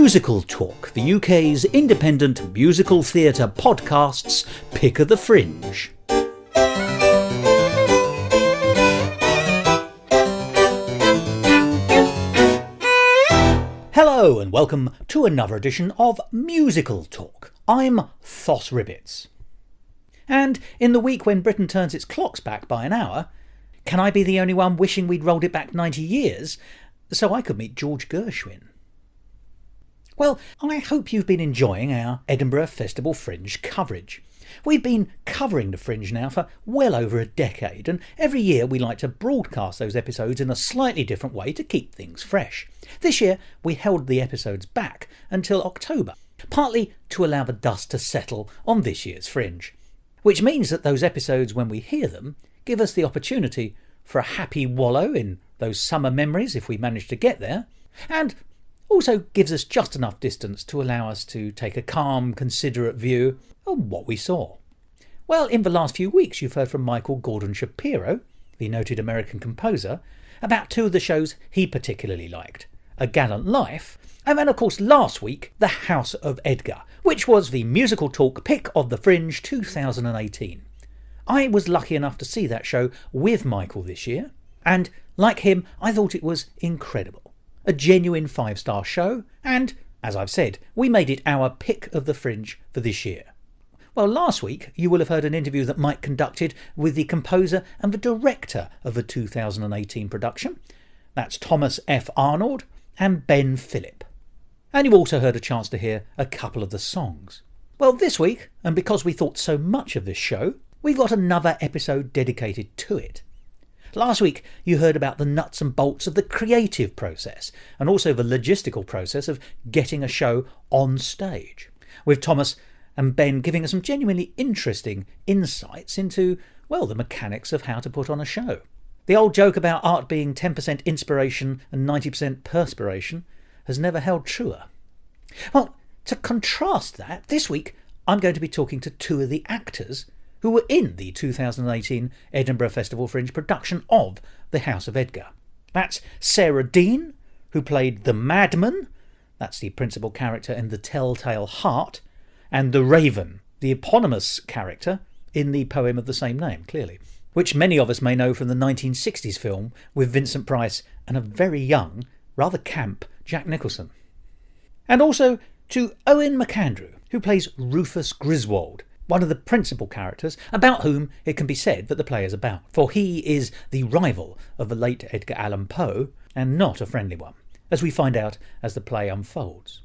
MusicalTalk, the UK's independent musical theatre podcast's Pick of the Fringe. Hello and welcome to another edition of MusicalTalk. I'm Thos Ribbits. And in the week when Britain turns its clocks back by an hour, can I be the only one wishing we'd rolled it back 90 years so I could meet George Gershwin? Well, I hope you've been enjoying our Edinburgh Festival Fringe coverage. We've been covering the Fringe now for well over a decade, and every year we like to broadcast those episodes in a slightly different way to keep things fresh. This year we held the episodes back until October, partly to allow the dust to settle on this year's Fringe. Which means that those episodes, when we hear them, give us the opportunity for a happy wallow in those summer memories if we manage to get there, and also gives us just enough distance to allow us to take a calm, considerate view of what we saw. Well, in the last few weeks you've heard from Michael Gordon Shapiro, the noted American composer, about two of the shows he particularly liked, A Gallant Life, and then of course last week, The House of Edgar, which was the MusicalTalk Pick of the Fringe 2018. I was lucky enough to see that show with Michael this year, and like him, I thought it was incredible. A genuine 5-star show, and, as I've said, we made it our pick of the Fringe for this year. Well, last week you will have heard an interview that Mike conducted with the composer and the director of the 2018 production. That's Thomas F. Arnold and Ben Phillip. And you've also heard a chance to hear a couple of the songs. Well, this week, and because we thought so much of this show, we've got another episode dedicated to it. Last week you heard about the nuts and bolts of the creative process and also the logistical process of getting a show on stage, with Thomas and Ben giving us some genuinely interesting insights into, well, the mechanics of how to put on a show. The old joke about art being 10% inspiration and 90% perspiration has never held truer. Well, to contrast that, this week I'm going to be talking to two of the actors who were in the 2018 Edinburgh Festival Fringe production of The House of Edgar. That's Sarah Dean, who played the Madman, that's the principal character in The Telltale Heart, and the Raven, the eponymous character in the poem of the same name, clearly, which many of us may know from the 1960s film with Vincent Price and a very young, rather camp Jack Nicholson. And also to Eoin McAndrew, who plays Rufus Griswold, one of the principal characters about whom it can be said that the play is about, for he is the rival of the late Edgar Allan Poe, and not a friendly one, as we find out as the play unfolds.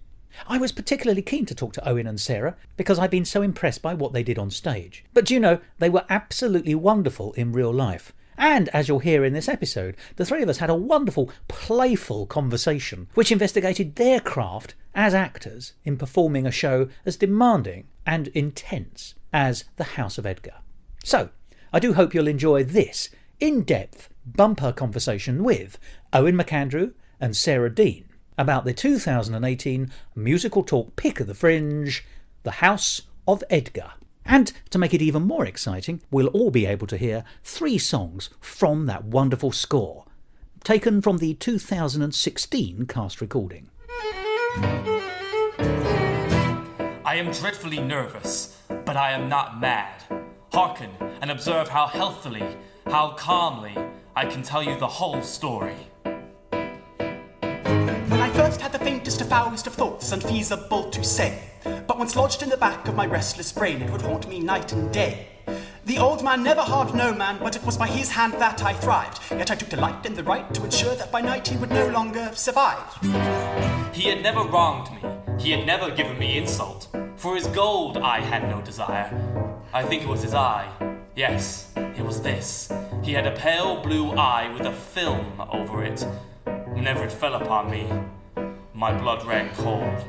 I was particularly keen to talk to Eoin and Sarah because I've been so impressed by what they did on stage. But you know, they were absolutely wonderful in real life. And as you'll hear in this episode, the three of us had a wonderful, playful conversation which investigated their craft as actors in performing a show as demanding and intense as The House of Edgar. So, I do hope you'll enjoy this in-depth bumper conversation with Eoin McAndrew and Sarah Dean about the 2018 MusicalTalk Pick of the Fringe, The House of Edgar. And to make it even more exciting, we'll all be able to hear 3 songs from that wonderful score, taken from the 2016 cast recording. I am dreadfully nervous, but I am not mad. Hearken and observe how healthily, how calmly I can tell you the whole story. When I first had the faintest of foulest of thoughts, unfeasible to say, but once lodged in the back of my restless brain, it would haunt me night and day. The old man never harmed no man, but it was by his hand that I thrived. Yet I took delight in the right to ensure that by night he would no longer survive. He had never wronged me, he had never given me insult. For his gold I had no desire. I think it was his eye. Yes, it was this. He had a pale blue eye with a film over it. Whenever it fell upon me, my blood ran cold.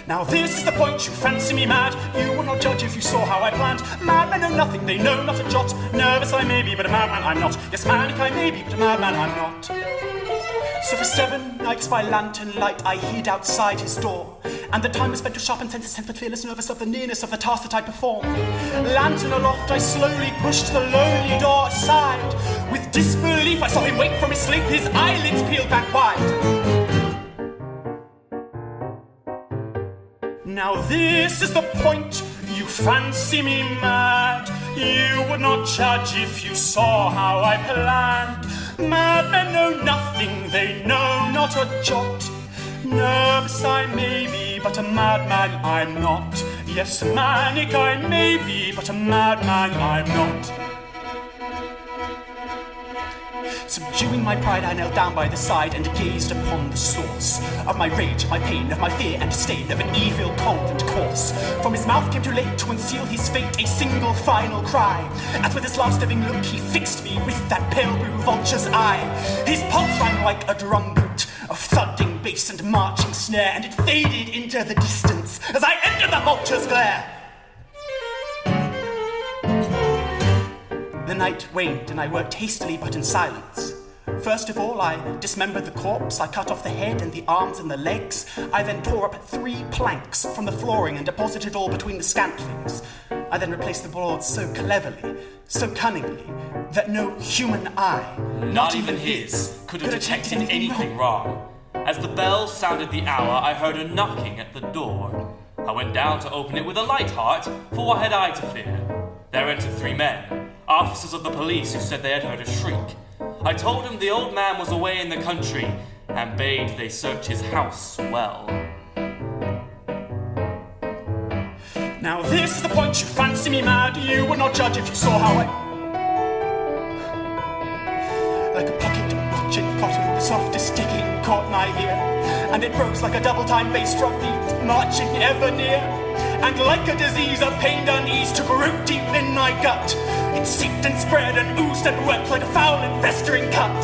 Now this is the point, you fancy me mad. You would not judge if you saw how I planned. Madmen know nothing, they know not a jot. Nervous I may be, but a madman I'm not. Yes, manic I may be, but a madman I'm not. So for 7 nights by lantern light I hid outside his door, and the time was spent to sharpen senses, but fearless, nervous of the nearness of the task that I perform. Lantern aloft, I slowly pushed the lonely door aside. With disbelief I saw him wake from his sleep, his eyelids peeled back wide. Now this is the point, you fancy me mad. You would not judge if you saw how I planned. Madmen know nothing, they know not a jot. Nervous I may be, but a madman I'm not. Yes, manic I may be, but a madman I'm not. Subduing my pride, I knelt down by the side and gazed upon the source of my rage, of my pain, of my fear and disdain, of an evil cold and coarse. From his mouth came too late to unseal his fate a single final cry, as with his last living look he fixed me with that pale blue vulture's eye. His pulse rang like a drumbeat of thudding bass and marching snare, and it faded into the distance as I entered the vulture's glare. The night waned, and I worked hastily but in silence. First of all, I dismembered the corpse, I cut off the head and the arms and the legs. I then tore up 3 planks from the flooring and deposited all between the scantlings. I then replaced the boards so cleverly, so cunningly, that no human eye, not even his, could have detected anything wrong. As the bell sounded the hour, I heard a knocking at the door. I went down to open it with a light heart, for what had I to fear? There entered 3 men, officers of the police, who said they had heard a shriek. I told them the old man was away in the country, and bade they search his house well. Now this is the point, you fancy me mad. You would not judge if you saw how I... Like a pocket watching cotton, the softest ticking caught my ear, and it rose like a double-time bass drum beat, marching ever near. And like a disease, a pained unease took root deep in my gut. It seeped and spread and oozed and wept like a foul and festering cut.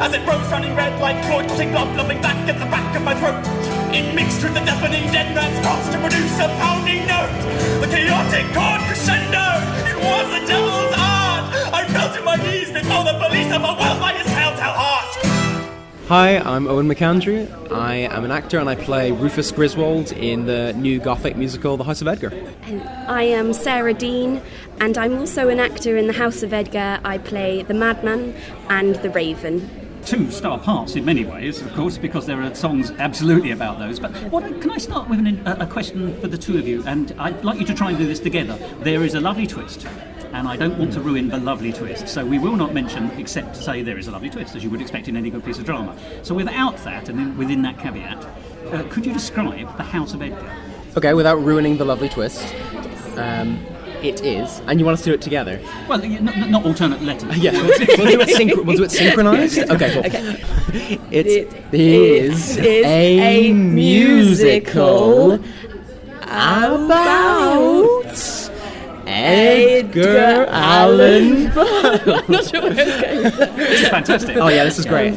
As it rose running red like cloyed cutting blood blubbing back at the back of my throat, it mixed with the deafening dead man's pulse to produce a pounding note. The chaotic chord crescendo, it was the devil's art. I fell to my knees before the police, overwhelmed by his telltale heart. Hi, I'm Eoin McAndrew. I am an actor and I play Rufus Griswold in the new Gothic musical The House of Edgar. And I am Sarah Dean, and I'm also an actor in The House of Edgar. I play the Madman and the Raven. 2 star parts in many ways, of course, because there are songs absolutely about those. But can I start with a question for the 2 of you? And I'd like you to try and do this together. There is a lovely twist, and I don't want to ruin the lovely twist, so we will not mention except to say there is a lovely twist, as you would expect in any good piece of drama. So without that, and within that caveat, could you describe The House of Edgar? Okay, without ruining the lovely twist. It is, and you want us to do it together? Well, not alternate letters. Yeah, we'll do it synchronised. Okay, cool. Okay. It is a musical about Edgar Allan Poe. I'm not sure where it's going. This is fantastic. Oh yeah, this is great.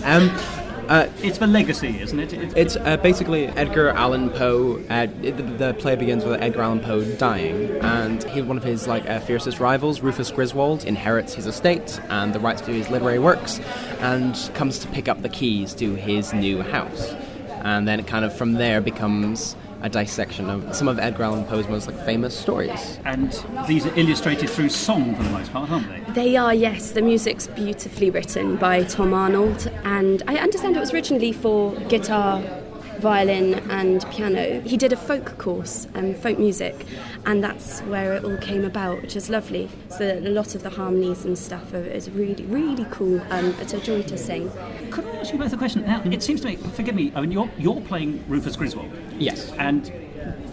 It's for legacy, isn't it? It's basically Edgar Allan Poe. The play begins with Edgar Allan Poe dying, and one of his fiercest rivals, Rufus Griswold, inherits his estate and the rights to his literary works, and comes to pick up the keys to his new house. And then it kind of from there becomes a dissection of some of Edgar Allan Poe's most famous stories. And these are illustrated through song for the most part, aren't they? They are, yes. The music's beautifully written by Tom Arnold, and I understand it was originally for guitar, violin and piano. He did a folk course, folk music, and that's where it all came about, which is lovely. So a lot of the harmonies and stuff is really, really cool. It's a joy to sing. Could I ask you both a question? Now, it seems to me, forgive me, I mean, you're playing Rufus Griswold. Yes. And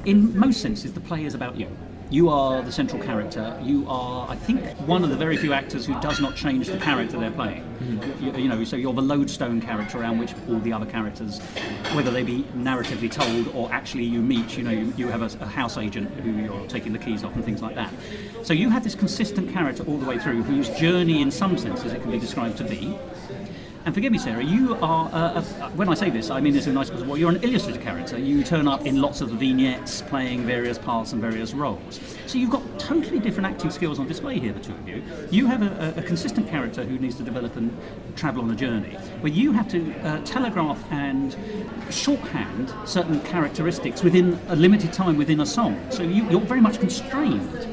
in most senses, the play is about you. You are the central character. You are, I think, one of the very few actors who does not change the character they're playing. Mm-hmm. So you're the lodestone character around which all the other characters, whether they be narratively told or actually you meet, you have a house agent who you're taking the keys off and things like that. So you have this consistent character all the way through, whose journey in some senses it can be described to be. And forgive me, Sarah, you are, when I say this, I mean this in a nice possible way, you're an illustrative character. You turn up in lots of vignettes, playing various parts and various roles. So you've got totally different acting skills on display here, the 2 of you. You have a consistent character who needs to develop and travel on a journey, where you have to telegraph and shorthand certain characteristics within a limited time within a song. So you're very much constrained.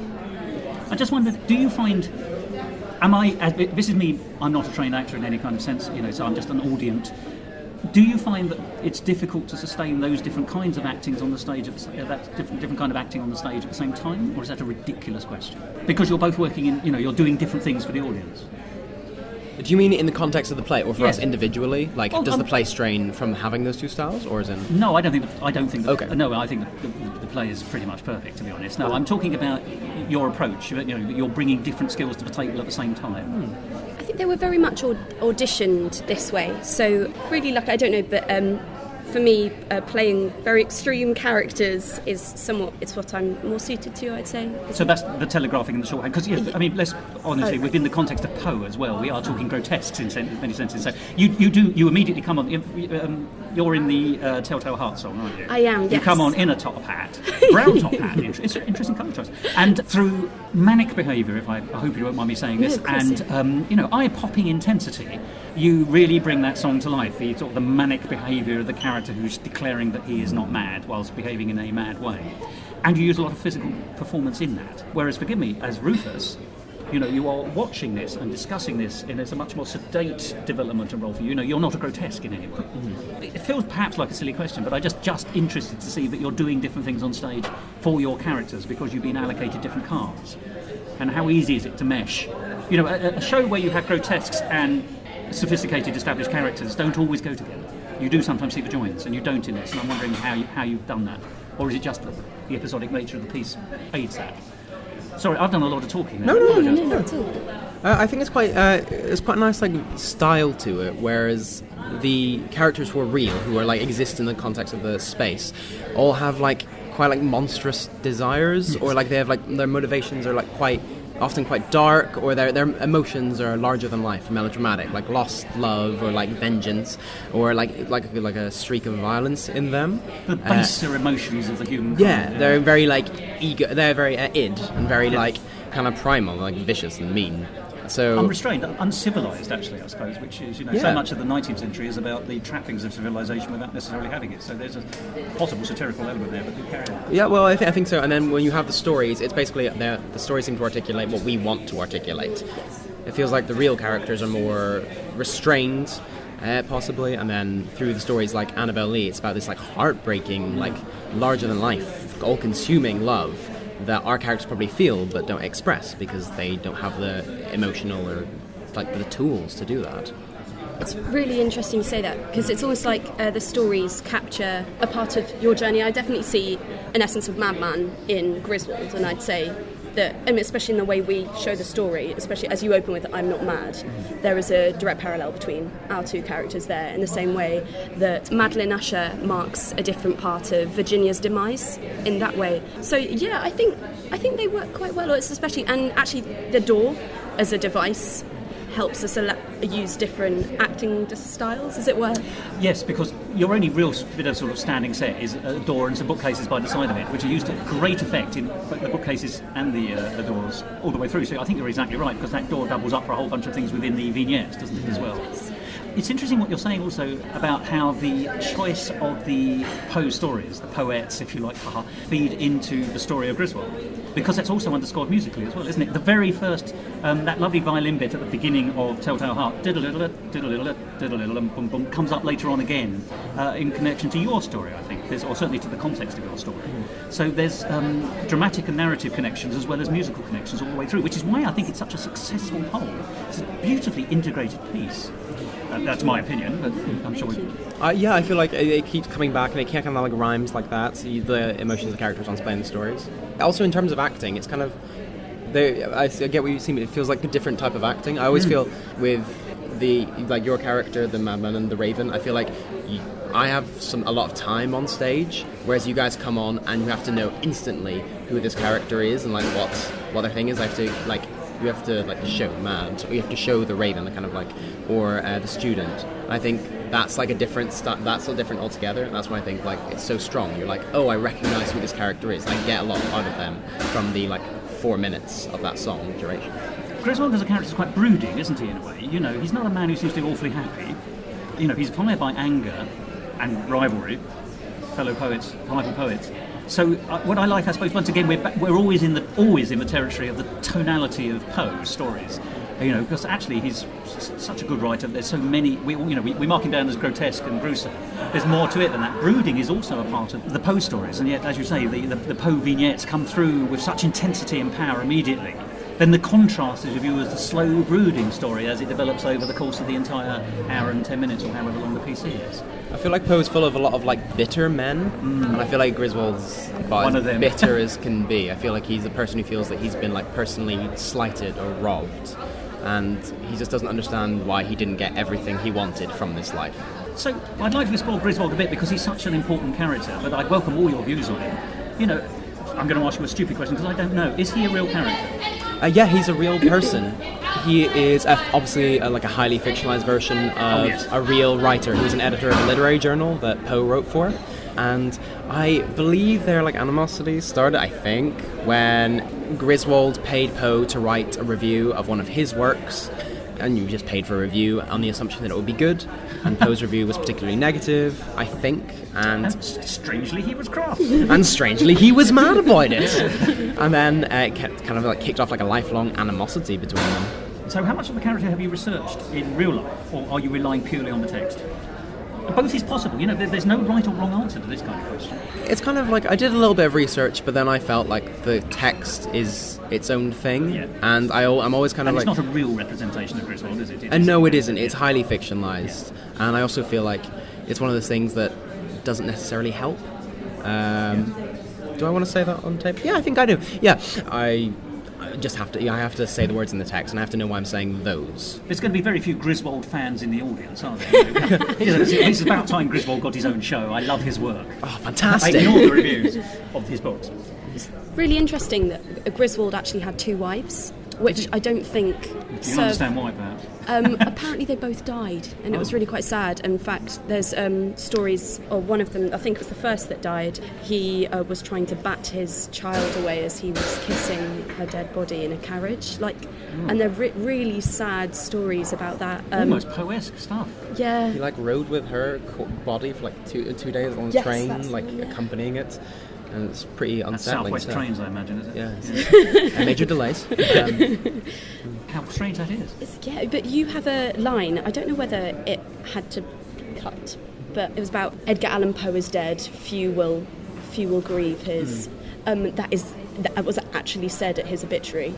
I just wondered, do you find... this is me, I'm not a trained actor in any kind of sense, so I'm just an audience. Do you find that it's difficult to sustain those different kinds of actings on the stage, that different kind of acting on the stage at the same time, or is that a ridiculous question? Because you're both working in, you're doing different things for the audience. Do you mean in the context of the play, or for Yes. us individually? Like, does the play strain from having those two styles, or is in? No, I don't think. Okay. No, I think the play is pretty much perfect, to be honest. No, I'm talking about your approach. You're bringing different skills to the table at the same time. I think they were very much auditioned this way. So really, I don't know, but for me, playing very extreme characters it's what I'm more suited to, I'd say. So that's the telegraphing and the shorthand. Because let's honestly, within the context of Poe as well, we are talking grotesques in many senses. So you immediately come on. You're in the Telltale Heart song, aren't you? I am. Yes. You come on in a top hat, brown top hat. It's an interesting colour choice. And through manic behaviour, I hope you won't mind me saying this, eye-popping intensity, you really bring that song to life. The manic behaviour of the character who's declaring that he is not mad whilst behaving in a mad way. And you use a lot of physical performance in that. Whereas, forgive me, as Rufus, you are watching this and discussing this in a much more sedate developmental role for you. You're not a grotesque in any way. It feels perhaps like a silly question, but I'm just interested to see that you're doing different things on stage for your characters because you've been allocated different cards. And how easy is it to mesh? A show where you have grotesques and sophisticated established characters don't always go together. You do sometimes see the joins, and you don't in this, and I'm wondering how you've done that. Or is it just that the episodic nature of the piece aids that? Sorry, I've done a lot of talking there. No, not at all. I think it's quite a nice style to it, whereas the characters who are real, who are exist in the context of the space, all have quite monstrous desires, or they have their motivations are often quite dark, or their emotions are larger than life, melodramatic, like lost love, or vengeance, or like a streak of violence in them. The baser emotions of the human kind. Yeah, they're very ego. They're very id and very kind of primal, vicious and mean. So unrestrained, uncivilized, actually, I suppose, which is so much of the 19th century is about the trappings of civilization without necessarily having it. So there's a possible satirical element there, but do carry on. Yeah, well, I think so. And then when you have the stories, it's basically the stories seem to articulate what we want to articulate. It feels like the real characters are more restrained, possibly, and then through the stories like Annabelle Lee, it's about this heartbreaking, larger than life, all-consuming love that our characters probably feel but don't express because they don't have the emotional or the tools to do that. It's really interesting to say that because it's almost like the stories capture a part of your journey. I definitely see an essence of Madman in Griswold, and I'd say that, especially in the way we show the story, especially as you open with I'm not mad, there is a direct parallel between our two characters there, in the same way that Madeline Usher marks a different part of Virginia's demise in that way. So yeah, I think they work quite well. It's especially, and actually the door as a device helps us use different acting styles, as it were. Yes, because your only real bit of sort of standing set is a door and some bookcases by the side of it, which are used to great effect in the bookcases and the doors all the way through. So I think you're exactly right, because that door doubles up for a whole bunch of things within the vignettes, doesn't it, as well? Yes. It's interesting what you're saying also about how the choice of the Poe stories, the poets, if you like, feed into the story of Griswold. Because that's also underscored musically as well, isn't it? The very first, that lovely violin bit at the beginning of Telltale Heart, diddle-diddle, diddle-diddle, diddle-diddle, boom, boom, comes up later on again in connection to your story, I think, or certainly to the context of your story. So there's dramatic and narrative connections as well as musical connections all the way through, which is why I think it's such a successful whole. It's a beautifully integrated piece. That's my opinion, but I'm sure yeah, I feel like it keeps coming back, and it can't kind of rhymes like that. See the emotions of the characters on displaying the stories. Also, in terms of acting, it's kind of I get what you seem. It feels like a different type of acting. I always feel with your character, the Madman and the Raven. I feel like I have a lot of time on stage, whereas you guys come on and you have to know instantly who this character is and what their thing is. You have to show Mad, or you have to show the Raven, or the student. I think that's a different that's a different altogether. And that's why I think it's so strong. You're I recognize who this character is. I get a lot out of them from the 4 minutes of that song duration. Griswold as a character is quite brooding, isn't he? In a way, he's not a man who seems to be awfully happy. He's fired by anger and rivalry, fellow poets, rival poets. So what I like, I suppose, once again, we're always in the territory of the tonality of Poe's stories. Because actually he's such a good writer. There's so many. We mark him down as grotesque and gruesome. There's more to it than that. Brooding is also a part of the Poe stories, and yet, as you say, the Poe vignettes come through with such intensity and power immediately. Then the contrast is reviewed as the slow brooding story as it develops over the course of the entire hour and 10 minutes or however long the PC is. I feel like Poe's full of a lot of bitter men, and I feel like Griswold's about as bitter as can be. I feel like he's a person who feels that he's been personally slighted or robbed, and he just doesn't understand why he didn't get everything he wanted from this life. So I'd like to explore Griswold a bit because he's such an important character, but I'd welcome all your views on him. I'm going to ask you a stupid question because I don't know. Is he a real character? Yeah, he's a real person. He is obviously a highly fictionalized version of a real writer who was an editor of a literary journal that Poe wrote for. And I believe their animosity started, I think, when Griswold paid Poe to write a review of one of his works, and you just paid for a review on the assumption that it would be good. And Poe's review was particularly negative, I think, and strangely he was cross. And strangely he was mad about it. And then it kicked off a lifelong animosity between them. So how much of the character have you researched in real life, or are you relying purely on the text? Both is possible. There's no right or wrong answer to this kind of question. It's kind of I did a little bit of research, but then I felt like the text is its own thing, and I'm always kind of it's not a real representation of Griswold, is it? And no, it isn't. It's highly fictionalized, and I also feel like it's one of those things that doesn't necessarily help. Do I want to say that on tape? Yeah, I think I do. Yeah, I just have to. I have to say the words in the text, and I have to know why I'm saying those. There's going to be very few Griswold fans in the audience, aren't there? It's about time Griswold got his own show. I love his work. Oh, fantastic! I ignore the reviews of his books. It's really interesting that Griswold actually had two wives, which I don't think. Do you understand why, perhaps? Apparently they both died, and it was really quite sad. In fact, there's stories, or one of them, I think it was the first that died, he was trying to bat his child away as he was kissing her dead body in a carriage, and they're really sad stories about that. Almost Poe-esque stuff. Yeah. He rode with her body for 2 days on the train, accompanying it. And it's pretty unsettling. That's Southwest trains, I imagine, is it? Yeah. And major delays. How strange that is. But you have a line, I don't know whether it had to cut, but it was about Edgar Allan Poe is dead, few will grieve his. That was actually said at his obituary.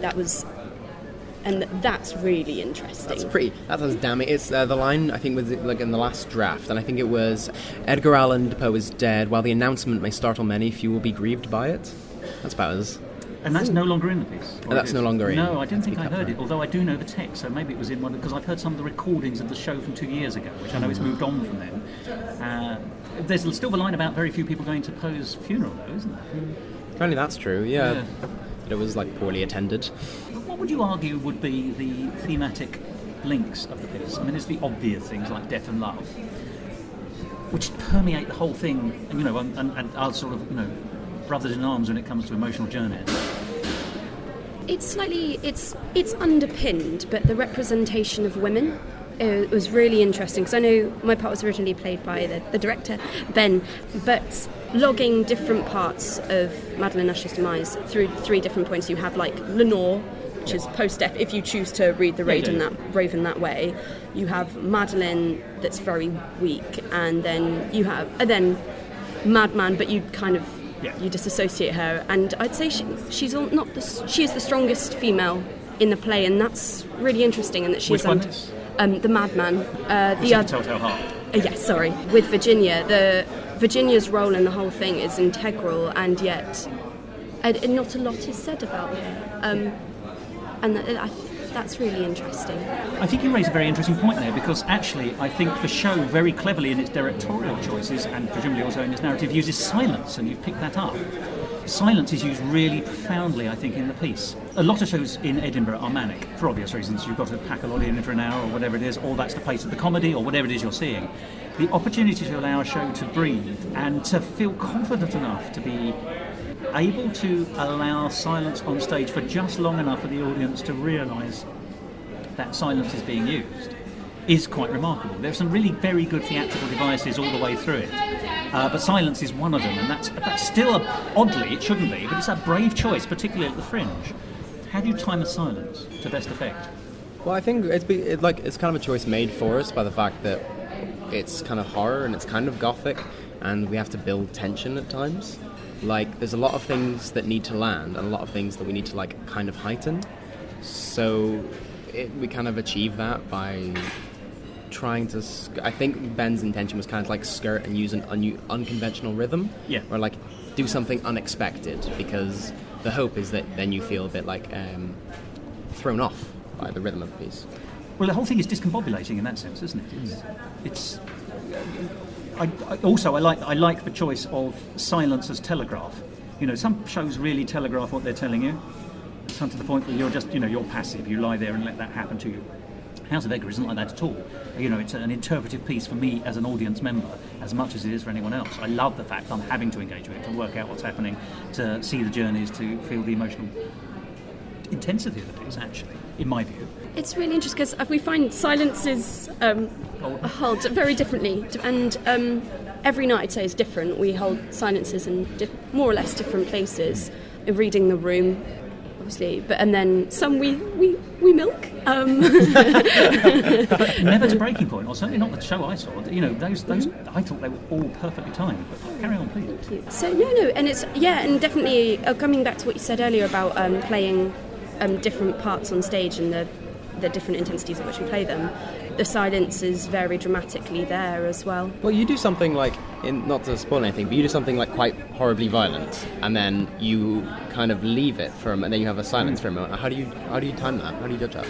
And that's really interesting. That's damning. It's the line, I think, was in the last draft, and I think it was Edgar Allan Poe is dead, while the announcement may startle many, few will be grieved by it. That's about as... And that's no longer in the piece? That's no longer in. No, I didn't think I heard it, although I do know the text, so maybe it was in one, because I've heard some of the recordings of the show from 2 years ago, which I know it's moved on from then. There's still the line about very few people going to Poe's funeral, though, isn't there? Apparently that's true, yeah. But it was poorly attended. What would you argue would be the thematic links of the piece? I mean, there's the obvious things like death and love, which permeate the whole thing, and are sort of, brothers in arms when it comes to emotional journeys. It's underpinned, but the representation of women was really interesting, because I know my part was originally played by the director, Ben, but logging different parts of Madeline Usher's demise through 3 different points. You have Lenore, which is post-death, if you choose to read the Raven that way. You have Madeline, that's very weak, and then you have Madman, but you kind of you disassociate her. And I'd say she is the strongest female in the play, and that's really interesting. And that she is the Madman. The other Telltale Heart. Yes, sorry. With Virginia, Virginia's role in the whole thing is integral, and yet not a lot is said about her. And that's really interesting. I think you raise a very interesting point there, because actually I think the show very cleverly in its directorial choices, and presumably also in its narrative, uses silence, and you've picked that up. Silence is used really profoundly, I think, in the piece. A lot of shows in Edinburgh are manic, for obvious reasons. You've got to pack a lot in for an hour, or whatever it is, or that's the place of the comedy, or whatever it is you're seeing. The opportunity to allow a show to breathe and to feel confident enough to be able to allow silence on stage for just long enough for the audience to realise that silence is being used is quite remarkable. There's some really very good theatrical devices all the way through it, but silence is one of them, and that's still oddly, it shouldn't be, but it's a brave choice, particularly at the Fringe. How do you time a silence to best effect? Well, I think it's kind of a choice made for us by the fact that it's kind of horror and it's kind of gothic, and we have to build tension at times. Like, there's a lot of things that need to land and a lot of things that we need to, like, kind of heighten. So we kind of achieve that by trying to... I think Ben's intention was kind of, like, skirt and use an unconventional rhythm. Yeah. Or, like, do something unexpected, because the hope is that then you feel a bit, like, thrown off by the rhythm of the piece. Well, the whole thing is discombobulating in that sense, isn't it? It's I like the choice of silence as telegraph. You know, some shows really telegraph what they're telling you, some to the point that you're just, you're passive. You lie there and let that happen to you. House of Edgar isn't like that at all. You know, it's an interpretive piece for me as an audience member, as much as it is for anyone else. I love the fact I'm having to engage with it, to work out what's happening, to see the journeys, to feel the emotional intensity of the piece, actually, in my view. It's really interesting because we find silences hold very differently, and every night I'd say is different. We hold silences in more or less different places. Reading the room, obviously, and then some we milk. Never to breaking point, or certainly not the show I saw. You know, those I thought they were all perfectly timed. But carry on, please. Thank you. So no, and it's and definitely coming back to what you said earlier about playing different parts on stage and the different intensities at which we play them. The silence is very dramatically there as well. Well, you do something like, not to spoil anything, but you do something like quite horribly violent, and then you kind of leave it and then you have a silence for a moment. How do you time that? How do you judge that?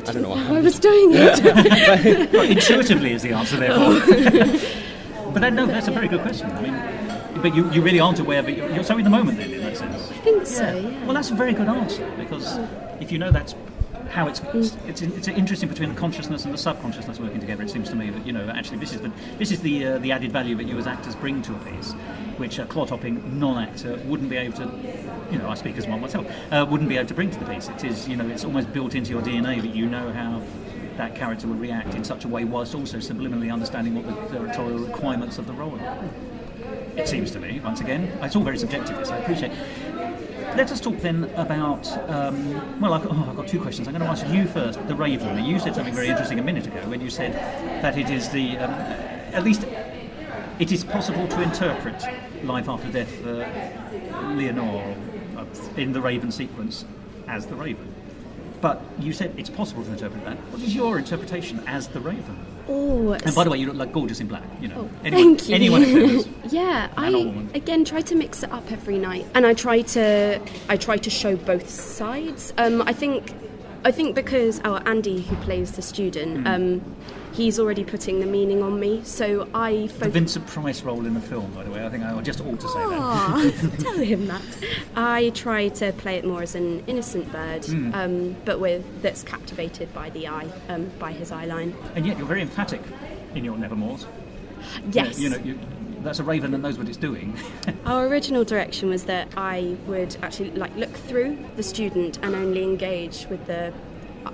I don't know I was doing it. Well, intuitively is the answer therefore. But that's a very good question. I mean, but you really aren't aware, but you're so in the moment then, in that sense. I think so. Yeah. Well, that's a very good answer, because if you know that's how it's interesting between the consciousness and the subconsciousness working together. It seems to me that actually this is the added value that you as actors bring to a piece, which a clot-hopping non-actor wouldn't be able to. I speak as one myself. Wouldn't be able to bring to the piece. It is it's almost built into your DNA that you know how that character would react in such a way, whilst also subliminally understanding what the directorial requirements of the role are. It seems to me, once again, it's all very subjective. This I appreciate. Let us talk then about, I've got two questions. I'm going to ask you first, The Raven. You said something very interesting a minute ago when you said that it is at least it is possible to interpret life after death for Leonore in the Raven sequence as the Raven. But you said it's possible to interpret that. What is your interpretation as the Raven? Oh, and by the way, you look like gorgeous in black. Thank you. Anyone who yeah, I again try to mix it up every night, and I try to show both sides. I think because Andy, who plays the student, he's already putting the meaning on me, so I focus... The Vincent Price role in the film, by the way, I think I just ought to say that. Tell him that. I try to play it more as an innocent bird, but that's captivated by the eye, by his eye line. And yet you're very emphatic in your Nevermores. Yes. That's a raven that knows what it's doing. Our original direction was that I would actually look through the student and only engage with the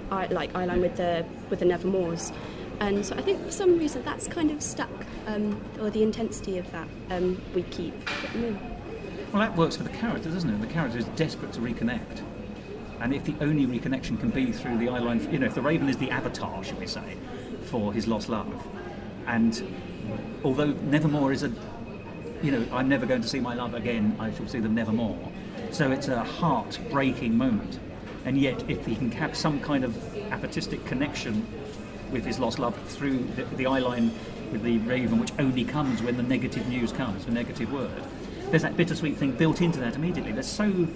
eye line with the Nevermores. And so I think for some reason that's kind of stuck, or the intensity of that we keep. Well, that works for the character, doesn't it? The character is desperate to reconnect. And if the only reconnection can be through the eye line, if the raven is the avatar, should we say, for his lost love. And although Nevermore is I'm never going to see my love again, I shall see them nevermore. So it's a heart-breaking moment. And yet, if he can have some kind of apatistic connection with his lost love through the eye line with the raven, which only comes when the negative news comes, the negative word, there's that bittersweet thing built into that immediately. That's so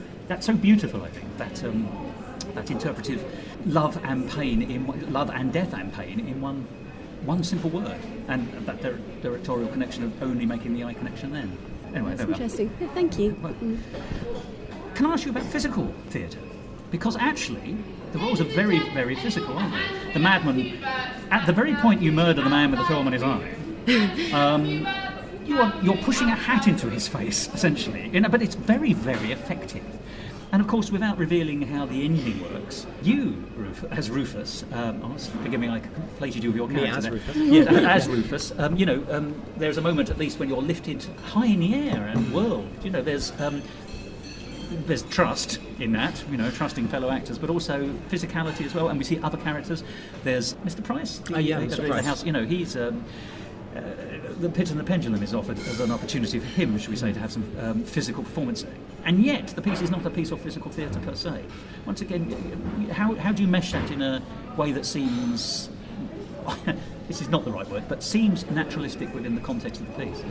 beautiful, I think, that interpretive love and pain, love and death and pain in one simple word, and that directorial connection of only making the eye connection then. Anyway, that's interesting. Yeah, thank you. Well, can I ask you about physical theatre? Because actually, the roles are very, very physical, aren't they? The madman, at the very point you murder the man with the film in his eye, you're pushing a hat into his face, essentially. But it's very, very effective. And of course, without revealing how the ending works, you, as Rufus, forgive me, I conflated you with your character. Me as Rufus. Yeah, as Rufus. There's a moment, at least, when you're lifted high in the air and whirled. There's there's trust in that, trusting fellow actors, but also physicality as well. And we see other characters. There's Mr. Price. Mr. Price. The house. He's the Pit and the Pendulum is offered as an opportunity for him, should we say, to have some physical performance. And yet, the piece is not a piece of physical theatre per se. Once again, how do you mesh that in a way that seems... this is not the right word, but seems naturalistic within the context of the piece?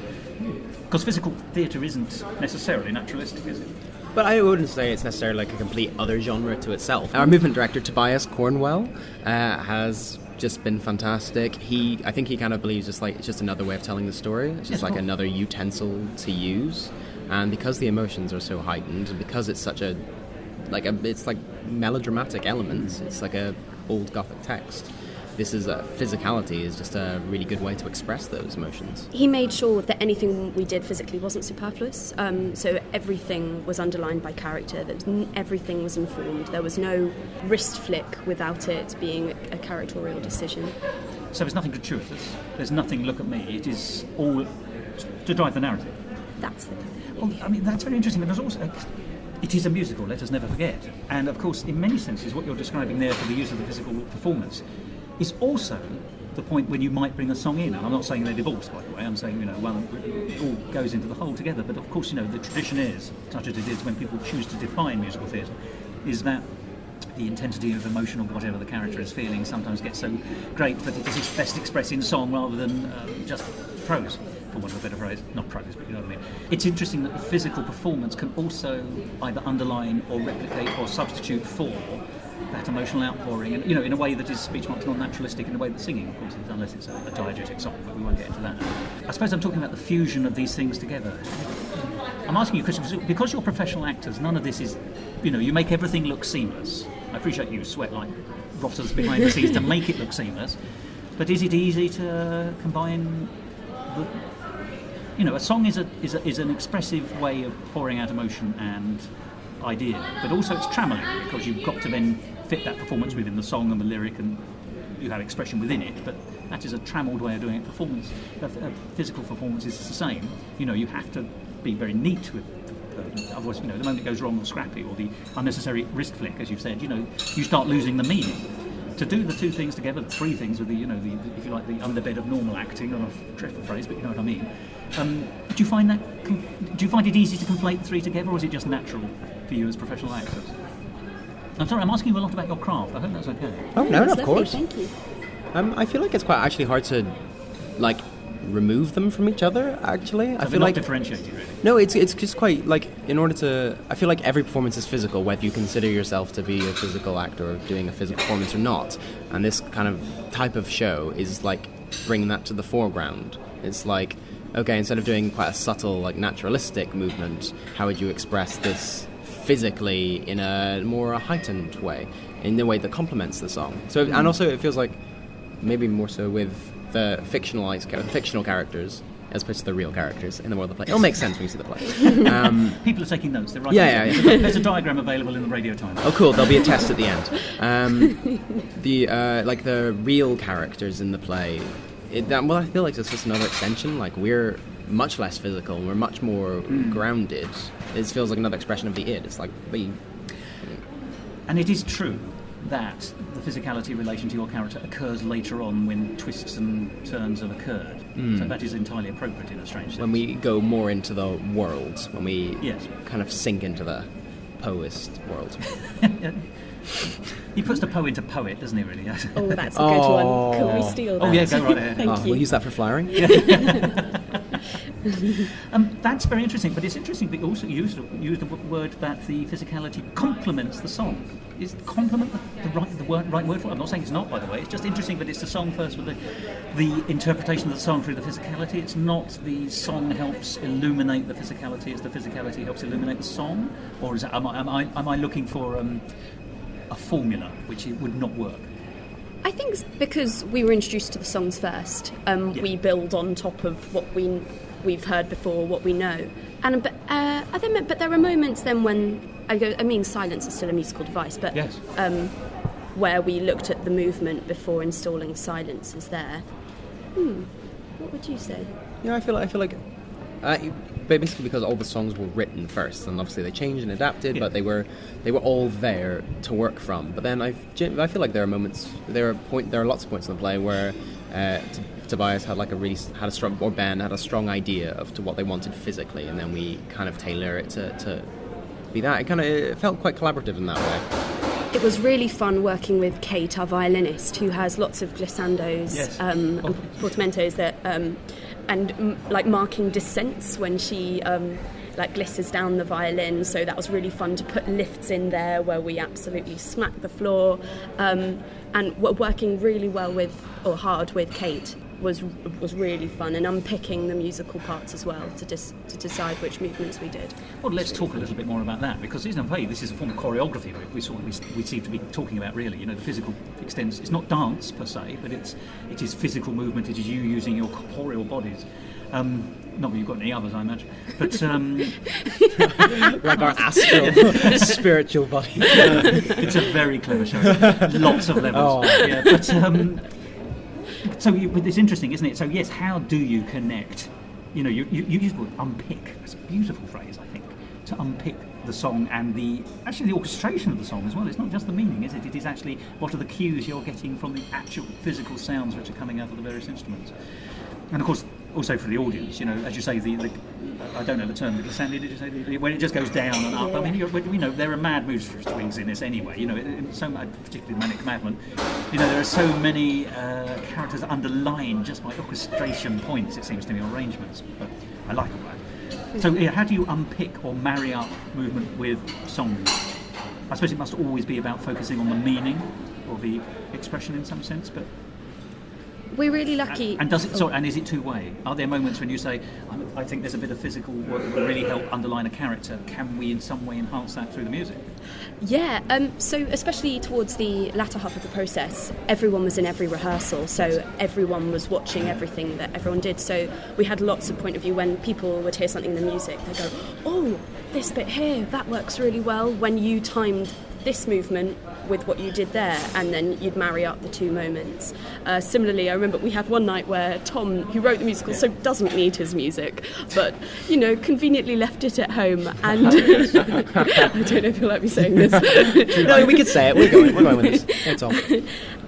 Because physical theatre isn't necessarily naturalistic, is it? But I wouldn't say it's necessarily like a complete other genre to itself. Our movement director, Tobias Cornwell, has just been fantastic. I think he kind of believes it's just another way of telling the story. It's just like another utensil to use. And because the emotions are so heightened, and because it's such it's like melodramatic elements, it's like a old Gothic text. This is physicality is just a really good way to express those emotions. He made sure that anything we did physically wasn't superfluous. So everything was underlined by character. Everything was informed. There was no wrist flick without it being a characterial decision. So there's nothing gratuitous. There's nothing look at me. It is all to drive the narrative. That's the thing. Well, I mean, that's very interesting, but there's also... It is a musical, let us never forget. And, of course, in many senses, what you're describing there for the use of the physical performance is also the point when you might bring a song in. And I'm not saying they're divorced, by the way. I'm saying, it all goes into the whole together. But, of course, the tradition is, such as it is when people choose to define musical theatre, is that the intensity of emotion or whatever the character is feeling sometimes gets so great that it is best expressed in song rather than just prose, for want of a better phrase. Not prose, but you know what I mean. It's interesting that the physical performance can also either underline or replicate or substitute for that emotional outpouring, and in a way that is speech marks non-naturalistic, in a way that singing, of course, is, unless it's a diegetic song, but we won't get into that. I suppose I'm talking about the fusion of these things together. I'm asking you, Chris, because you're professional actors, none of this is, you make everything look seamless. I appreciate you sweat like rotters behind the scenes to make it look seamless, but is it easy to combine a song is an expressive way of pouring out emotion and idea, but also it's trammeling because you've got to then fit that performance within the song and the lyric, and you have expression within it, but that is a trammelled way of doing it. Physical performance is the same. You have to be very neat with otherwise, the moment it goes wrong or scrappy or the unnecessary wrist flick, as you've said, you start losing the meaning. To do the two things together, the three things with the if you like, the underbed of normal acting, or a dreadful phrase, but you know what I mean. Do you find it easy to conflate the three together, or is it just natural for you as professional actors? I'm sorry, I'm asking you a lot about your craft. I hope that's okay. Oh no, of lovely, course. Thank you. I feel like it's quite actually hard to remove them from each other. Actually, I feel like differentiated, really. No, it's just quite in order to. I feel like every performance is physical, whether you consider yourself to be a physical actor or doing a physical performance or not. And this kind of type of show is bringing that to the foreground. It's okay, instead of doing quite a subtle, naturalistic movement, how would you express this physically in a more heightened way, in a way that complements the song? So, and also it feels like maybe more so with the fictional characters as opposed to the real characters in the world of the play. It'll make sense when you see the play. People are taking notes. They're writing. Yeah. There's a diagram available in the Radio Times. Oh, cool. There'll be a test at the end. The real characters in the play. I feel like it's just another extension. We're much less physical. We're much more grounded. It feels like another expression of the id. It's And it is true that the physicality in relation to your character occurs later on when twists and turns have occurred. So that is entirely appropriate in a strange sense. When we go more into the world, when we kind of sink into the poest world. He puts the poe into poet, doesn't he, really? Oh, that's a good one. Can we steal that? Oh, yeah, go right ahead. Thank you. We'll use that for flowering. That's very interesting, but it's interesting that you also used the word that the physicality complements the song. Is complement the right word for it? I'm not saying it's not, by the way. It's just interesting that it's the song first with the interpretation of the song through the physicality. It's not the song helps illuminate the physicality, it's the physicality helps illuminate the song? Or is it, am I looking for a formula which it would not work? I think it's because we were introduced to the songs first. We build on top of what we've heard before, what we know. But there are moments then when silence is still a musical device, but yes. Where we looked at the movement before installing silences there. What would you say? Yeah, I feel like basically because all the songs were written first, and obviously they changed and adapted, but they were all there to work from. But then I feel like there are lots of points in the play where Tobias had a strong, or Ben had a strong idea to what they wanted physically, and then we kind of tailor it to be that. It felt quite collaborative in that way. It was really fun working with Kate, our violinist, who has lots of glissandos and portamentos that like marking descents when she like glisses down the violin. So that was really fun to put lifts in there where we absolutely smack the floor. And working really hard with Kate was really fun, and unpicking the musical parts as well to decide which movements we did. Well, let's talk a little bit more about that, because in a way this is a form of choreography we seem to be talking about, really. The physical extents. It's not dance per se, but it is physical movement. It is you using your corporeal bodies. Not that you've got any others, I imagine, but like our astral, spiritual body. It's a very clever show. Lots of levels. Oh. Yeah, but so it's interesting, isn't it? So yes, how do you connect? You use the word unpick. It's a beautiful phrase, I think, to unpick the song and the orchestration of the song as well. It's not just the meaning, is it? It is actually what are the cues you're getting from the actual physical sounds which are coming out of the various instruments. And of course, also for the audience, as you say, the I don't know the term, the glissando, did you say? When it just goes down and up. I mean, there are mad mood swings in this anyway. Particularly Manic Madman. There are so many characters underlined just by orchestration points, it seems to me, or arrangements. But I like all that. So, how do you unpick or marry up movement with song? I suppose it must always be about focusing on the meaning or the expression in some sense, but. We're really lucky. And is it two-way? Are there moments when you say, I think there's a bit of physical work that will really help underline a character? Can we in some way enhance that through the music? Yeah, so especially towards the latter half of the process, everyone was in every rehearsal, so everyone was watching everything that everyone did. So we had lots of point of view. When people would hear something in the music, they'd go, oh, this bit here, that works really well. When you timed this movement with what you did there, and then you'd marry up the two moments. Similarly, I remember we had one night where Tom, who wrote the musical, so doesn't need his music, but conveniently left it at home. And I don't know if you'll like me saying this. No, we could say it. We're going with this. It's all.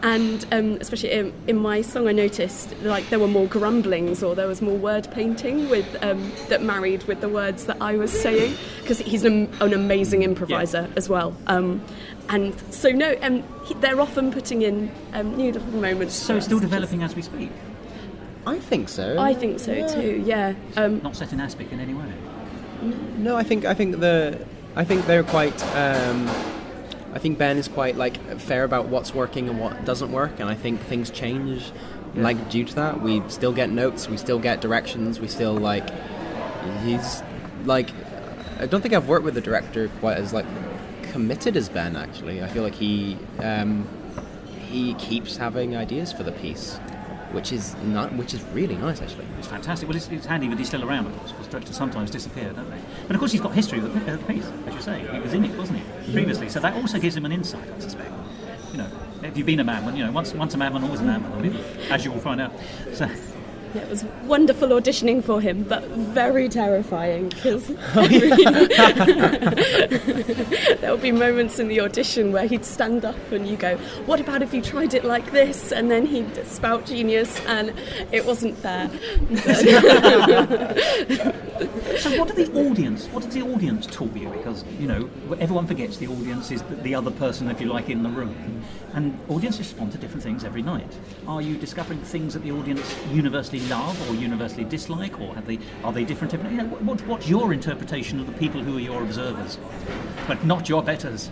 And especially in my song, I noticed like there were more grumblings, or there was more word painting with that married with the words that I was saying, because he's an amazing improviser as well. And so they're often putting in new little moments. So it's still developing as we speak. I think so. I think so too. Yeah. Not set in aspic in any way. No, I think they're quite. I think Ben is quite fair about what's working and what doesn't work, and I think things change due to that. We still get notes, we still get directions, we still he's I don't think I've worked with a director quite as committed as Ben, actually. I feel like he keeps having ideas for the piece, which is really nice, actually. It's fantastic. Well, it's handy that he's still around, of course, because directors sometimes disappear, don't they? But of course, he's got history with the piece, as you say. He was in it, wasn't he, previously? So that also gives him an insight, I suspect. If you've been a madman, once a madman, always a madman, as you will find out. So. Yeah, it was wonderful auditioning for him, but very terrifying, because there would be moments in the audition where he'd stand up and you go, what about if you tried it like this? And then he'd spout genius, and it wasn't fair. So what does the audience taught you? Because, everyone forgets the audience is the other person, if you like, in the room. And audiences respond to different things every night. Are you discovering things that the audience universally love or universally dislike, or are they different? What's your interpretation of the people who are your observers, but not your betters?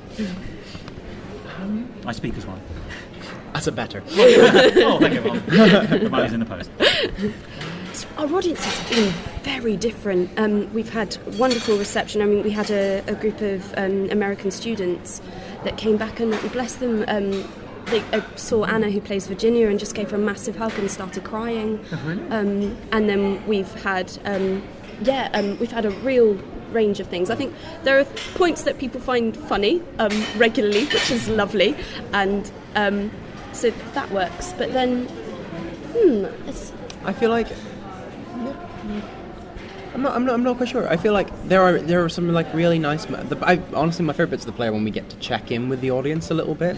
I speak as one. As a better. Oh, thank you, Mom. The money's in the post. Our audience has been very different. We've had wonderful reception. I mean, we had a group of American students that came back, and bless them, they saw Anna, who plays Virginia, and just gave her a massive hug and started crying. Oh, really? And then we've had a real range of things. I think there are points that people find funny regularly, which is lovely, and so that works. But then, I feel like I'm not quite sure. I feel like there are some like really nice. Honestly, my favorite bits of the play are when we get to check in with the audience a little bit.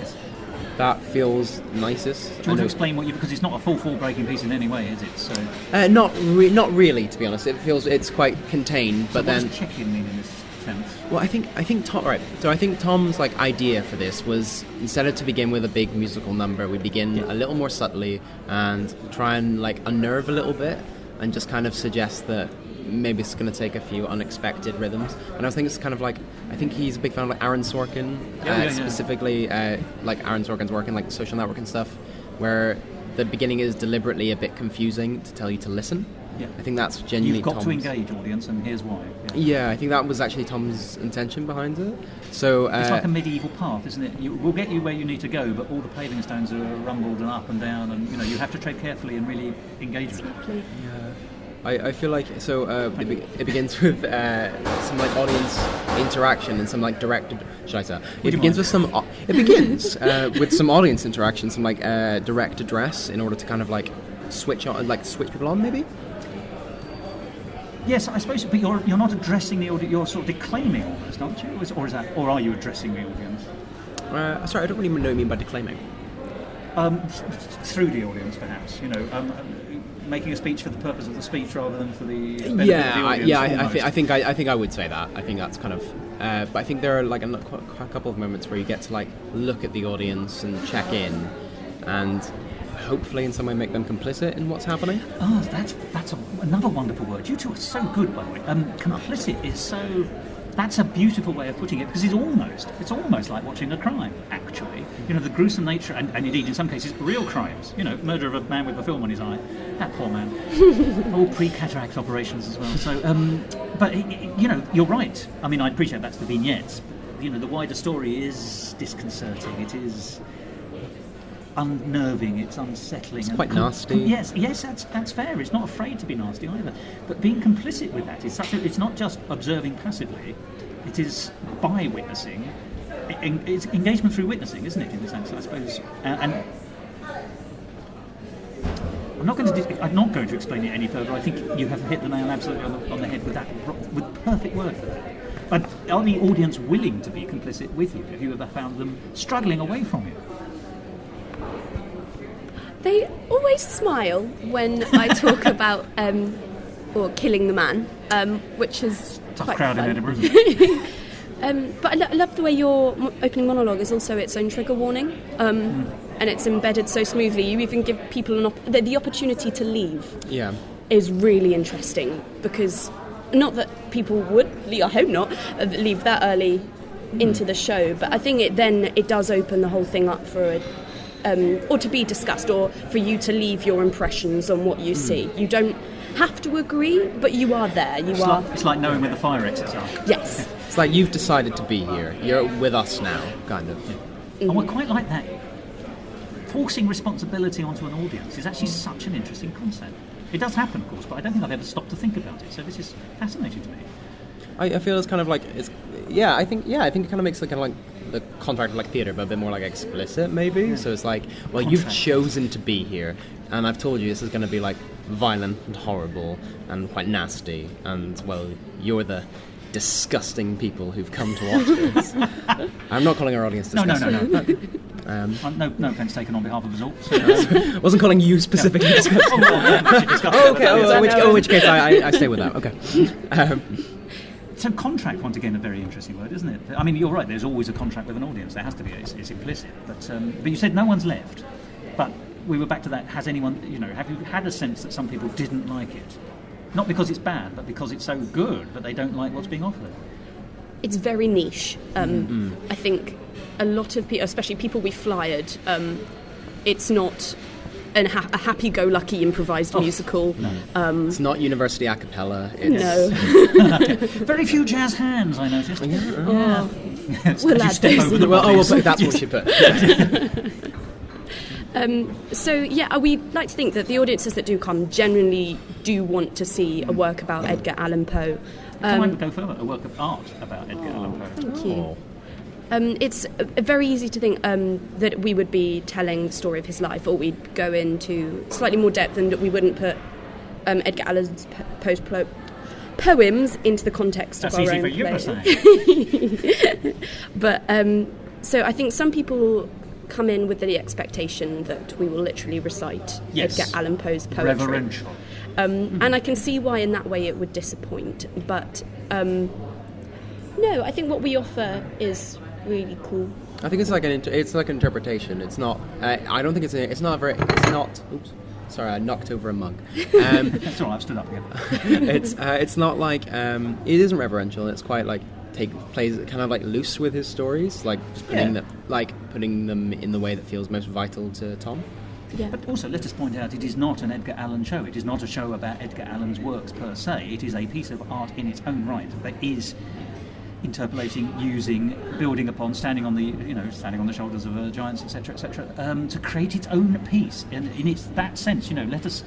That feels nicest. Do you want to explain because it's not a full breaking piece in any way, is it? So not really, to be honest. It's quite contained. So but then, what does check-in mean in this sense? Well, I think Tom. Right. So I think Tom's like idea for this was, instead of to begin with a big musical number, we begin a little more subtly and try and like unnerve a little bit, and just kind of suggest that maybe it's going to take a few unexpected rhythms. And I think it's kind of like, I think he's a big fan of like Aaron Sorkin, specifically like Aaron Sorkin's work in like Social Network and stuff, where the beginning is deliberately a bit confusing to tell you to listen. Yeah. I think that's genuinely You've got Tom's. to engage audience, and here's why. Yeah, I think that was actually Tom's intention behind it. So it's like a medieval path, isn't it? We'll get you where you need to go, but all the paving stones are rumbled and up and down, and you have to tread carefully and really engage with it. Yeah. I feel like it begins with some like audience interaction and some like directed. Should I say? It begins with some audience interaction, some like direct address in order to kind of like switch people on, maybe. Yes, I suppose, but you're not addressing the audience. You're sort of declaiming almost, aren't you? Or are you addressing the audience? Sorry, I don't really know what you mean by declaiming. Through the audience, perhaps. Making a speech for the purpose of the speech rather than for the benefit of the audience. I think I would say that. I think that's kind of. But I think there are like a couple of moments where you get to like look at the audience and check in, and hopefully in some way make them complicit in what's happening. Oh, that's another wonderful word. You two are so good, by the way. Complicit is so. That's a beautiful way of putting it, because it's almost like watching a crime, actually. The gruesome nature, and indeed in some cases real crimes. Murder of a man with a film on his eye. That poor man. All pre-cataract operations as well. So, but you're right. I mean, I appreciate that's the vignettes. But, the wider story is disconcerting. It is unnerving. It's unsettling. It's quite nasty. Yes, that's fair. It's not afraid to be nasty either. But being complicit with that is it's not just observing passively. It is by witnessing. It's engagement through witnessing, isn't it? In a sense, I suppose. And I'm not going to explain it any further. I think you have hit the nail absolutely on the head with that, with the perfect word for that. But are the audience willing to be complicit with you? Have you ever found them struggling away from you? They always smile when I talk about or killing the man, which is tough quite crowd fun. in Edinburgh, isn't it? But I love the way your opening monologue is also its own trigger warning, and it's embedded so smoothly. You even give people the opportunity to leave. Yeah, is really interesting, because not that people would, I hope not, leave that early into the show, but I think it does open the whole thing up for or to be discussed, or for you to leave your impressions on what you see. You don't have to agree, but you are there. It's like knowing where the fire exits are. Yes. It's like you've decided to be here. You're with us now, kind of. Yeah. And we're quite like that. Forcing responsibility onto an audience is actually such an interesting concept. It does happen, of course, but I don't think I've ever stopped to think about it. So this is fascinating to me. I feel it's kind of like I think it kind of makes like kind of like the contract of like theatre, but a bit more like explicit, maybe. Yeah. So it's like, well, you've chosen to be here, and I've told you this is going to be like violent and horrible and quite nasty, and well, you're the disgusting people who've come to watch this. I'm not calling our audience disgusting. No. No offence taken on behalf of us all. I wasn't calling you specifically disgusting. In which case I stay with that. Okay. So contract, once again, a very interesting word, isn't it? I mean, you're right, there's always a contract with an audience. There has to be. It's implicit. But you said no one's left. But we were back to that. Has anyone, have you had a sense that some people didn't like it? Not because it's bad, but because it's so good that they don't like what's being offered. It's very niche. I think a lot of people, especially people we flyered, it's not a happy-go-lucky imposed musical. No. It's not university a cappella. No. Very few jazz hands, I noticed. Yeah. We'll add those. That's what you put. We like to think that the audiences that do come genuinely do want to see a work about Edgar Allan Poe. Can I go further? A work of art about Edgar Allan Poe. Thank you. It's very easy to think that we would be telling the story of his life, or we'd go into slightly more depth, and that we wouldn't put Edgar Allan Poe's poems into the context That's of our easy own for you play. to say. But so I think some people come in with the expectation that we will literally recite Yes. Edgar Allan Poe's poetry. Reverential. And I can see why in that way it would disappoint. But no, I think what we offer is really cool. I think it's like an interpretation. It's not. I don't think it's not very. It's not. Oops. Sorry, I knocked over a mug. That's all right, I've stood up again. It's not like it isn't reverential. It's quite like plays kind of like loose with his stories, like just putting them in the way that feels most vital to Tom. Yeah. But also, let us point out, it is not an Edgar Allan show. It is not a show about Edgar Allan's works per se. It is a piece of art in its own right that is interpolating, using, building upon, standing on the shoulders of giants, etc., etc., to create its own piece. And in that sense, let us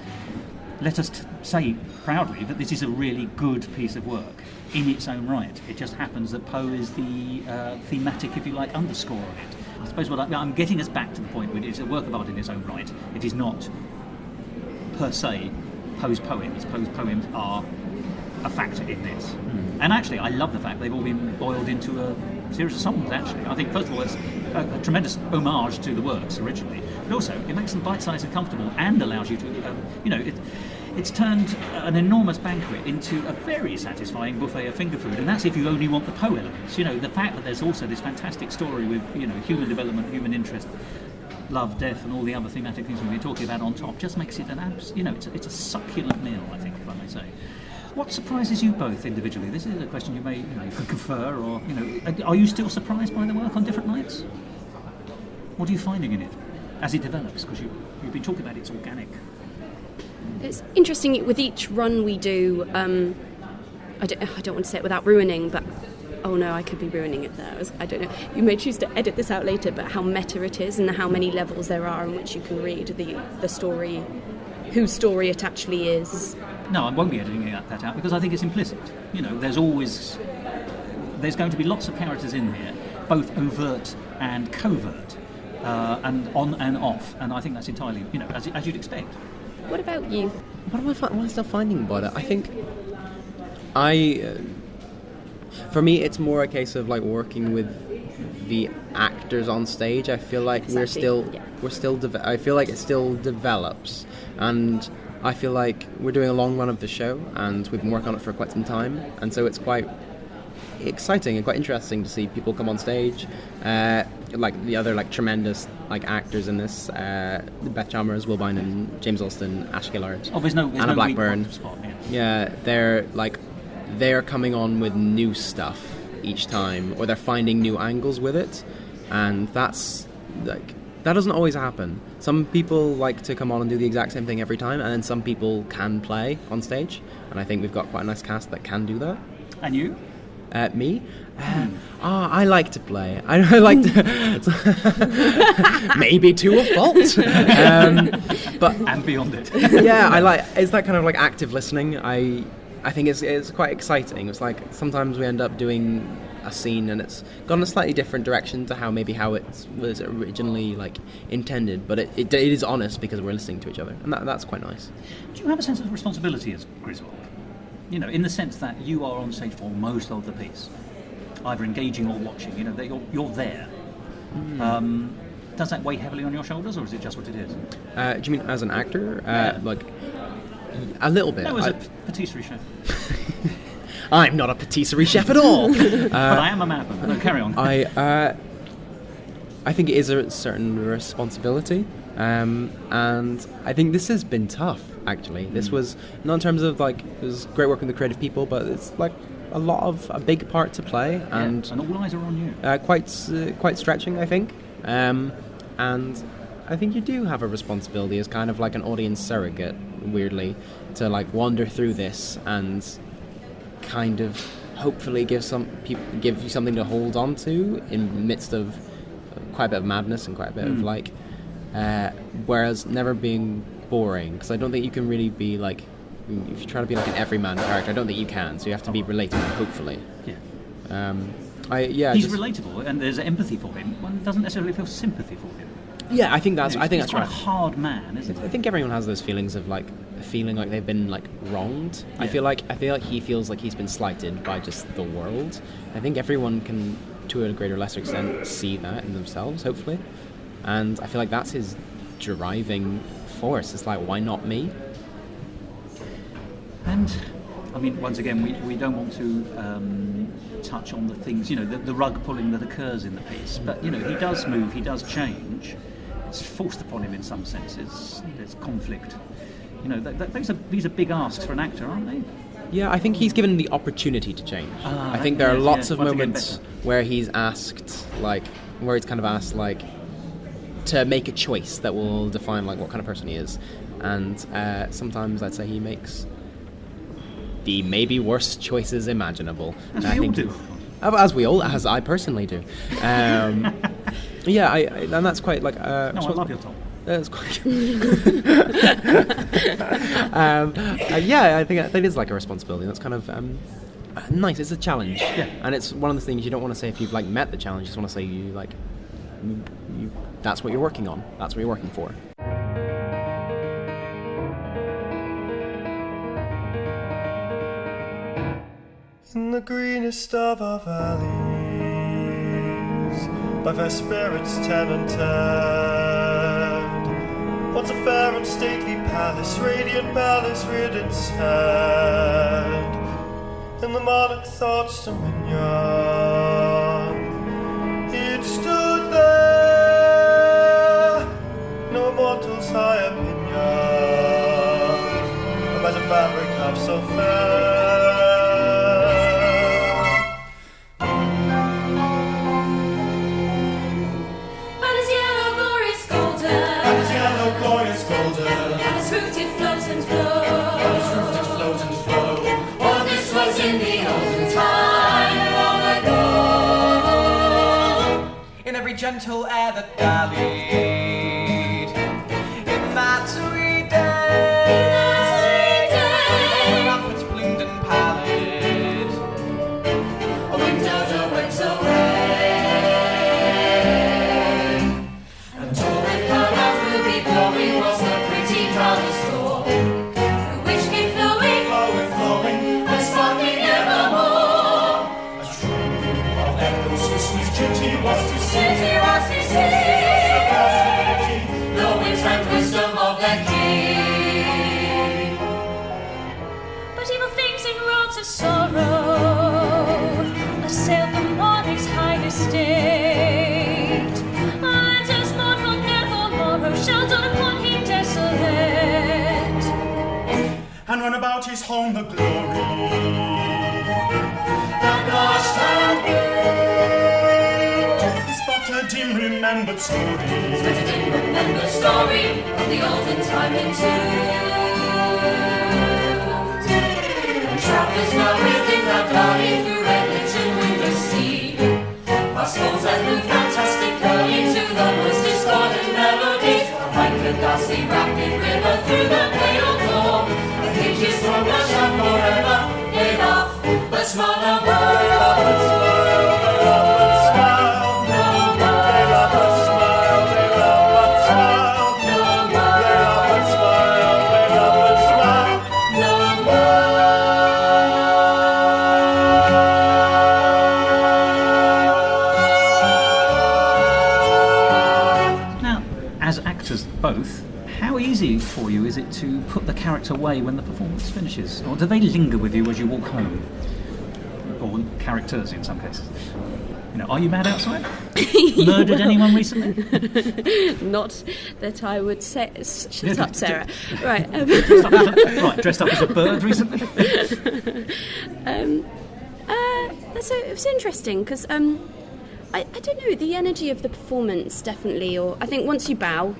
say proudly that this is a really good piece of work in its own right. It just happens that Poe is the thematic, if you like, underscore of it. I suppose what I'm getting us back to the point where it is a work of art in its own right. It is not per se Poe's poems. Poe's poems are a factor in this. And actually, I love the fact they've all been boiled into a series of songs, actually. I think, first of all, it's a tremendous homage to the works originally, but also it makes them bite-sized and comfortable and allows you to, it's turned an enormous banquet into a very satisfying buffet of finger food, and that's if you only want the Poe elements. The fact that there's also this fantastic story with, human development, human interest, love, death, and all the other thematic things we've been talking about on top just makes it it's a succulent meal, I think, if I may say. What surprises you both individually? This is a question you could confer, or, are you still surprised by the work on different nights? What are you finding in it as it develops? Because you've been talking about it's organic. It's interesting, with each run we do, I don't want to say it without ruining, but oh no, I could be ruining it there. I don't know. You may choose to edit this out later, but how meta it is and how many levels there are in which you can read the story, whose story it actually is. No, I won't be editing that out because I think it's implicit. There's going to be lots of characters in here, both overt and covert, and on and off, and I think that's entirely, as you'd expect. What about you? What am I still finding about it? I think for me, it's more a case of like working with the actors on stage. I feel like Exactly. I feel like it still develops, and I feel like we're doing a long run of the show, and we've been working on it for quite some time, and so it's quite exciting and quite interesting to see people come on stage, like the other tremendous actors in this, Beth Chalmers, Will Bynum, James Alston, Ash Gillard, there's Anna no Blackburn. weak spot, Yeah, they're coming on with new stuff each time, or they're finding new angles with it, and that doesn't always happen. Some people like to come on and do the exact same thing every time, and then some people can play on stage, and I think we've got quite a nice cast that can do that. And you? Me? I like to play. I like to... maybe to a fault. But And beyond it. yeah, it's that kind of active listening. I think it's quite exciting. It's like sometimes we end up doing a scene and it's gone a slightly different direction to how it was originally intended, but it is honest because we're listening to each other, and that's quite nice. Do you have a sense of responsibility as Griswold? In the sense that you are on stage for most of the piece, either engaging or watching. That you're there. Does that weigh heavily on your shoulders, or is it just what it is? Do you mean as an actor? A little bit. No, as a patisserie chef. I'm not a patisserie chef at all. But I am a madman. No, carry on. I think it is a certain responsibility, and I think this has been tough. Actually, this was not in terms of it was great working with creative people, but it's a big part to play, and all eyes are on you. Quite stretching, I think, and I think you do have a responsibility as kind of an audience surrogate, weirdly, to wander through this and kind of hopefully give you something to hold on to in the midst of quite a bit of madness and quite a bit of whereas never being boring, because I don't think you can really be if you try to be an everyman character, I don't think you can, so you have to be relatable, hopefully. He's relatable and there's empathy for him. One doesn't necessarily feel sympathy for him. Yeah, I think that's He's right. quite a hard man, isn't he? I think everyone has those feelings of like feeling like they've been like wronged. Yeah. I feel like he feels like he's been slighted by just the world. I think everyone can, to a greater or lesser extent, see that in themselves, hopefully. And I feel like that's his driving force. It's like, why not me? And I mean, once again, we don't want to touch on the things, the rug pulling that occurs in the piece. But he does move, he does change. It's forced upon him in some senses. There's conflict. These are big asks for an actor, aren't they? Yeah, I think he's given the opportunity to change. I think there are lots of moments where he's asked, where it's kind of asked, to make a choice that will define, what kind of person he is. And sometimes I'd say he makes the maybe worst choices imaginable. As we all do. As I personally do. And that's quite I love your Tom. That's quite. I think that is like a responsibility. That's kind of nice. It's a challenge, and it's one of the things you don't want to say if you've met the challenge. You just want to say you that's what you're working on. That's what you're working for. In the greenest of our valleys, by fair spirits tenanted, once a fair and stately palace, radiant palace reared its head. In the monarch thought's dominion, it stood there, no mortal's high opinion, about a fabric half so fair. Gentle air that dallied in that sweet day, rampants bloomed and pallid, a window door went away, and tall with pearl and ruby glowing was the pretty palace door, through which came flowing, and sparkling evermore, a train of echoes whose sweet duty was to sing. The wit and wisdom of the king. But evil things in robes of sorrow assailed the monarch's high estate. And as mortal nevermore sheltered upon him desolate, and run about his home the glory that lost and dim remembered story. It's a dim remembered story of the olden time entombed. And travellers now within that valley through redlands and windless sea, past falls that move fantastically to the most discordant melodies, like the ghastly rapid river through the pale dawn. The cages from the shop forever, they laugh, but smile no more. Both, how easy for you is it to put the character away when the performance finishes? Or do they linger with you as you walk home? Or characters in some cases? Are you mad outside? Murdered anyone recently? Not that I would say. Shut up, Sarah. Right. Dressed up as a bird recently? It was interesting because I don't know, the energy of the performance definitely, or I think once you bow,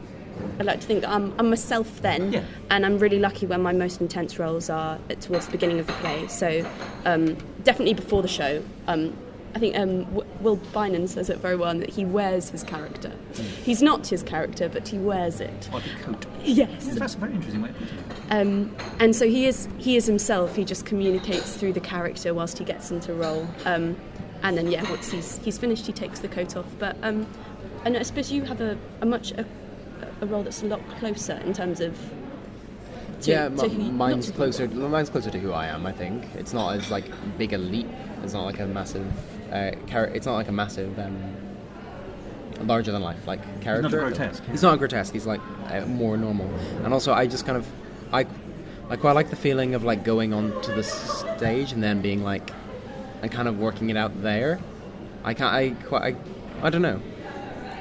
I like to think that I'm myself then, and I'm really lucky when my most intense roles are towards the beginning of the play. So definitely before the show. I think Will Bynan says it very well, that he wears his character. He's not his character, but he wears it. Like a coat. Yes. That's a very interesting way of putting it. And so he is himself. He just communicates through the character whilst he gets into role. And then once he's finished, he takes the coat off. But And I suppose you have a role that's a lot closer in terms of. Mine's closer to who I am. I think it's not as like big a leap. It's not like a massive. It's not like a massive. Larger than life like character. He's not grotesque. He's not grotesque. He's like more normal. And also, I just kind of I quite like the feeling of like going onto the stage and then being like, and kind of working it out there. I don't know.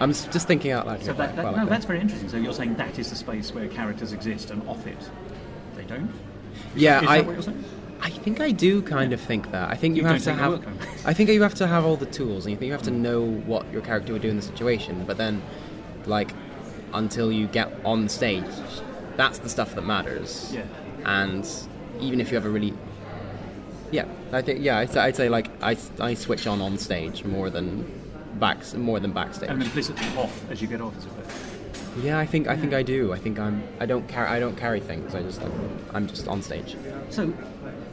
I'm just thinking out loud. So that's very interesting. So you're saying that is the space where characters exist, and off it, they don't. Yeah, is that what you're saying? I think I do kind of think that. I think you have to have. I think you have to have all the tools, and you think you have to know what your character would do in the situation. But then, like, until you get on the stage, that's the stuff that matters. Yeah. And even if you have a really, I'd say like I switch on stage more than backstage. And implicitly off as you get off, as it were. Yeah, I think I do. I think I don't carry things. I'm just on stage. So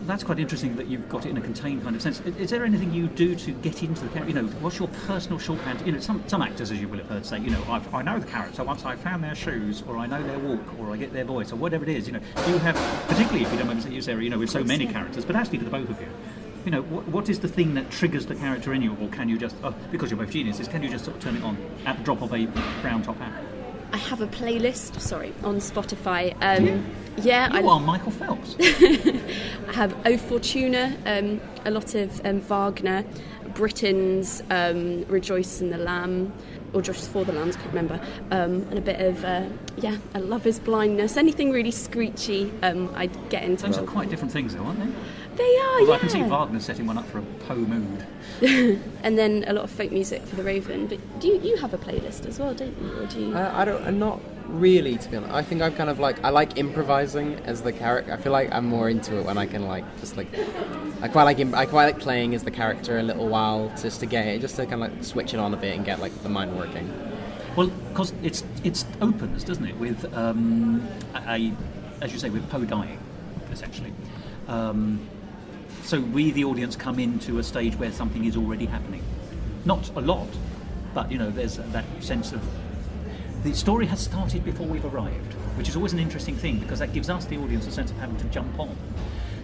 that's quite interesting that you've got it in a contained kind of sense. Is there anything you do to get into the character? You know, what's your personal shorthand? You know, some actors, as you will have heard, say, you know, I know the character once I've found their shoes, or I know their walk, or I get their voice, or whatever it is. You know, do you have, particularly if you don't mind to you, Sarah, you know, with so many characters, but actually for the both of you, you know, what is the thing that triggers the character in you, or can you just, because you're both geniuses, can you just sort of turn it on at the drop of a brown top hat? I have a playlist, on Spotify. You are Michael Phelps. I have O Fortuna, a lot of Wagner, Britain's Rejoice in the Lamb, or Just for the Lambs, can't remember, and a bit of, A Love is Blindness, anything really screechy, I'd get into. Those are quite different things though, aren't they? They are, Although I can see Wagner setting one up for a Poe mood. And then a lot of folk music for the Raven. But do you have a playlist as well, don't you? Or do you? I'm not really, to be honest. I think I'm kind of like, I like improvising as the character. I feel like I'm more into it when I can like just like I quite like playing as the character a little while just to kind of like switch it on a bit and get like the mind working. Well, because it's opens, doesn't it, with as you say, with Poe dying, essentially. So we, the audience, come into a stage where something is already happening. Not a lot, but, you know, there's that sense of the story has started before we've arrived, which is always an interesting thing because that gives us, the audience, a sense of having to jump on.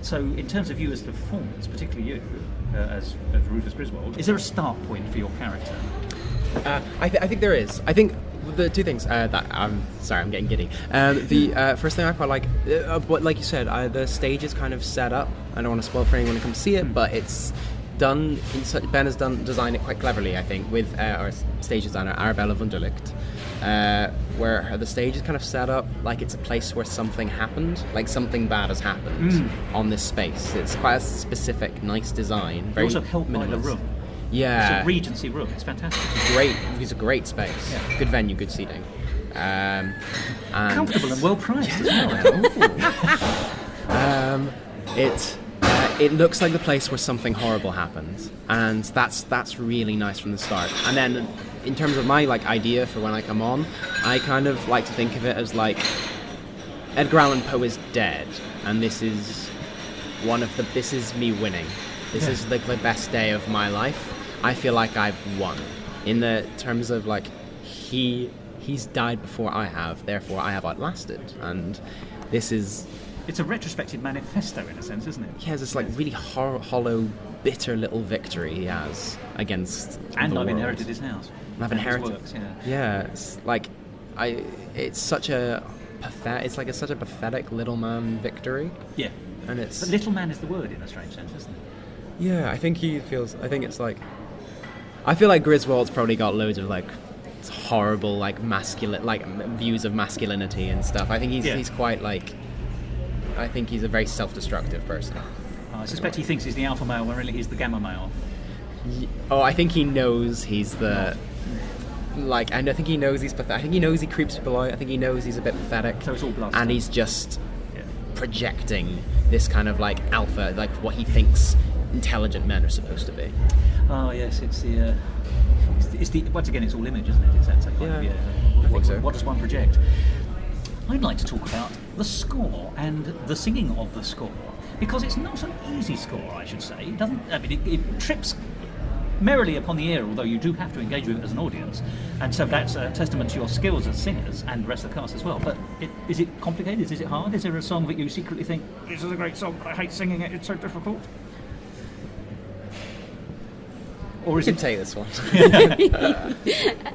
So in terms of you as the performance, particularly you, as Rufus Griswold, is there a start point for your character? I think there is. I think the two things that I'm getting giddy. The first thing I quite like, like you said, the stage is kind of set up. I don't want to spoil for anyone who comes see it, but it's done in such. Ben has designed it quite cleverly, I think, with our stage designer Arabella Wunderlicht, where the stage is kind of set up like it's a place where something happened, like something bad has happened on this space. It's quite a specific, nice design. Very also helped by the room. Yeah, it's a Regency room. It's fantastic. It's a great space. Yeah. Good venue, good seating. And comfortable and well priced as well. It looks like the place where something horrible happens, and that's really nice from the start. And then, in terms of my like idea for when I come on, I kind of like to think of it as like Edgar Allan Poe is dead, and this is me winning. This is like the best day of my life. I feel like I've won in the terms of like he's died before I have, therefore I have outlasted, and this is. It's a retrospective manifesto in a sense, isn't it? He has this like really hollow, bitter little victory he has against. And the I've world. inherited his house. I've inherited. Works, yeah, it's like it's such a such a pathetic little man victory. Yeah, and it's. But little man is the word in a strange sense, isn't it? Yeah, I think it's like. I feel like Griswold's probably got loads of like horrible like masculine like views of masculinity and stuff. I think he's quite like. I think he's a very self-destructive person. I suspect he thinks he's the alpha male when really he's the gamma male. I think he knows he's the. Like, and I think he knows he's pathetic. I think he knows he creeps people out. I think he knows he's a bit pathetic. So it's all bluster. And he's just projecting this kind of like alpha, like what he thinks intelligent men are supposed to be. Oh yes, it's the once again it's all image, isn't it? It's that sort of I think so. What does one project? I'd like to talk about the score and the singing of the score, because it's not an easy score, I should say. It doesn't. I mean, it trips merrily upon the air, although you do have to engage with it as an audience. And so that's a testament to your skills as singers and the rest of the cast as well. But is it complicated? Is it hard? Is there a song that you secretly think, this is a great song, but I hate singing it, it's so difficult? Or is You it can take this one.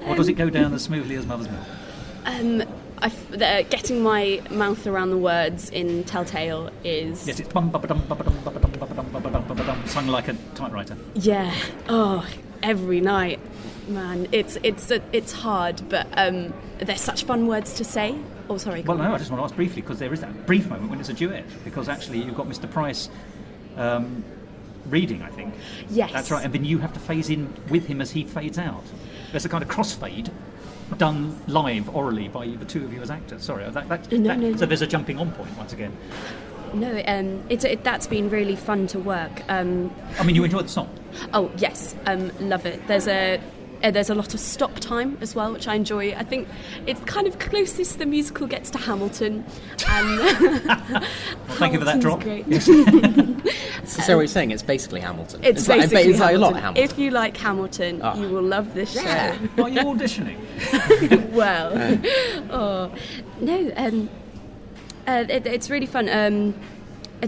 or does it go down as smoothly as Mother's Milk? Getting my mouth around the words in Telltale is... Yes, it's bum ba ba dum ba ba dum ba ba dum ba ba dum ba ba dum ba ba dum, sung like a typewriter. Yeah. Oh, every night. Man, it's hard, but they're such fun words to say. Oh, sorry. Well, no, I just want to ask briefly, because there is that brief moment when it's a duet, because actually you've got Mr. Price reading, I think. Yes. That's right, and then you have to phase in with him as he fades out. There's a kind of crossfade done live, orally, by the two of you as actors. Sorry, No. So there's a jumping on point once again. No, that's been really fun to work. I mean, you enjoyed the song? Oh, yes, love it. There's a lot of stop time as well, which I enjoy. I think it's kind of closest the musical gets to Hamilton. Well, thank you for that drop. Great. So what you're saying, it's basically Hamilton. It's basically like a lot of Hamilton. If you like Hamilton, you will love this show. Are you auditioning? Well, no, it's really fun.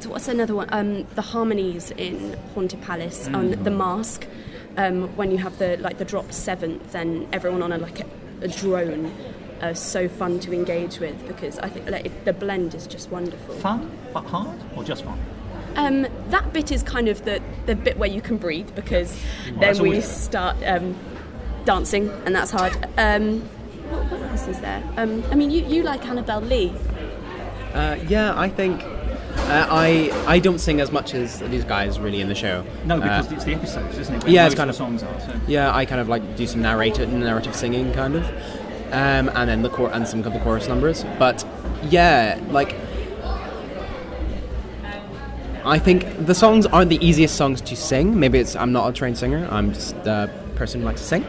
What's another one? The harmonies in Haunted Palace on The Mask. When you have the dropped seventh and everyone on a drone, so fun to engage with, because I think the blend is just wonderful. Fun, but hard, or just fun? That bit is kind of the bit where you can breathe, because then we start dancing, and that's hard. What else is there? I mean, you like Annabelle Lee. Yeah, I think I don't sing as much as these guys really in the show. No, because it's the episodes, isn't it? Yeah, most it's kind of songs are. So. Yeah, I kind of like do some narrative singing, kind of, and then and some of the chorus numbers. But yeah, I think the songs aren't the easiest songs to sing. Maybe I'm not a trained singer. I'm just a person who likes to sing.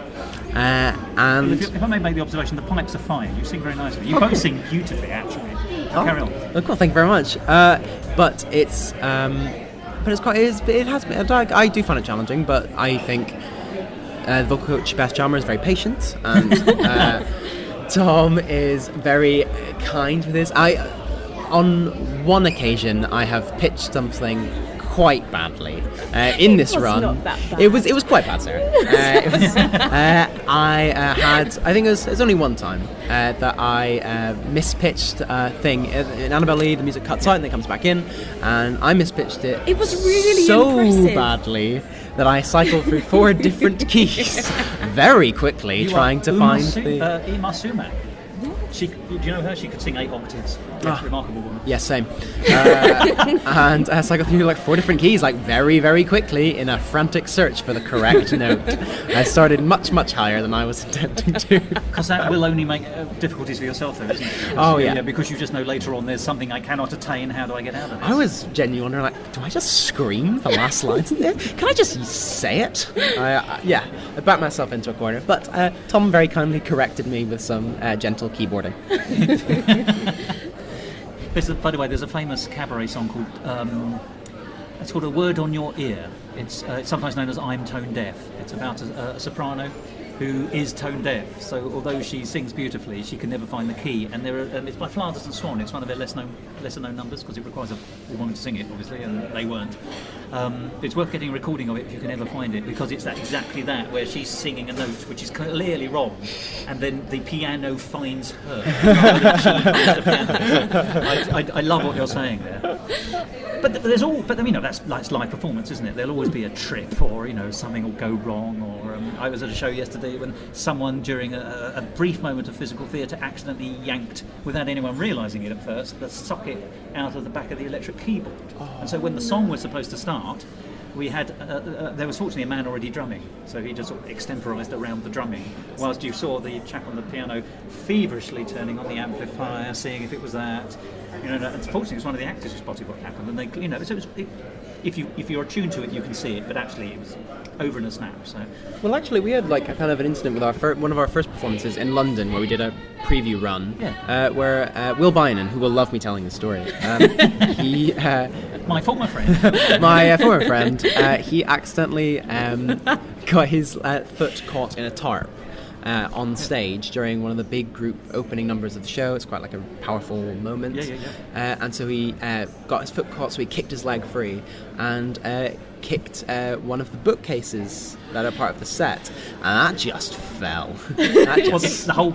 And if I may make the observation, the pipes are fine. You sing very nicely. You both sing beautifully, actually. Carry on. Oh, cool. Thank you very much. But it's quite. It has been. I do find it challenging, but I think the vocal coach Beth Chalmers is very patient, and Tom is very kind with this. On one occasion, I have pitched something quite badly in this run. Not that bad. It was quite bad, Sarah. I think it was only one time that I mispitched a thing in Annabelle Lee. The music cuts out and it comes back in, and I mispitched it. It was really so impressive. badly that I cycled through 4 different keys very quickly, trying to find the. Ima Sumac. Do you know her? She could sing 8 octaves. Yes, remarkable woman. Yes, same. And I cycled through 4 different keys, very, very quickly in a frantic search for the correct note. I started much, much higher than I was intending to. Because that will only make difficulties for yourself, though, isn't it? Because, oh, yeah. Because you just know later on there's something I cannot attain. How do I get out of this? I was genuinely wondering, do I just scream the last lines in there? Can I just say it? I backed myself into a corner. But Tom very kindly corrected me with some gentle keyboarding. By the way, there's a famous cabaret song called it's called A Word on Your Ear. It's sometimes known as I'm Tone Deaf. It's about a soprano who is tone deaf. So although she sings beautifully, she can never find the key. And it's by Flanders and Swan. It's one of their lesser known numbers, because it requires a woman to sing it, obviously, and they weren't. It's worth getting a recording of it if you can ever find it, because it's exactly that, where she's singing a note which is clearly wrong, and then the piano finds her rather than she finds the piano. So I love what you're saying there. But that's live performance, isn't it? There'll always be a trip, or something will go wrong. Or I was at a show yesterday when someone, during a brief moment of physical theatre, accidentally yanked, without anyone realising it at first, the socket out of the back of the electric keyboard. And so when the song was supposed to start, we had there was fortunately a man already drumming, so he just sort of extemporised around the drumming, whilst you saw the chap on the piano feverishly turning on the amplifier, seeing if it was that. Unfortunately, it was one of the actors who spotted what happened, and they, if you're attuned to it, you can see it, but actually it was over in a snap. So, well, actually, we had like a kind of an incident with one of our first performances in London, where we did a preview run, where Will Bynan, who will love me telling this story, he my former friend, he accidentally got his foot caught in a tarp. On stage during one of the big group opening numbers of the show. It's quite like a powerful moment. And so he got his foot caught, so he kicked his leg free and kicked one of the bookcases that are part of the set, and that just fell. That just, the whole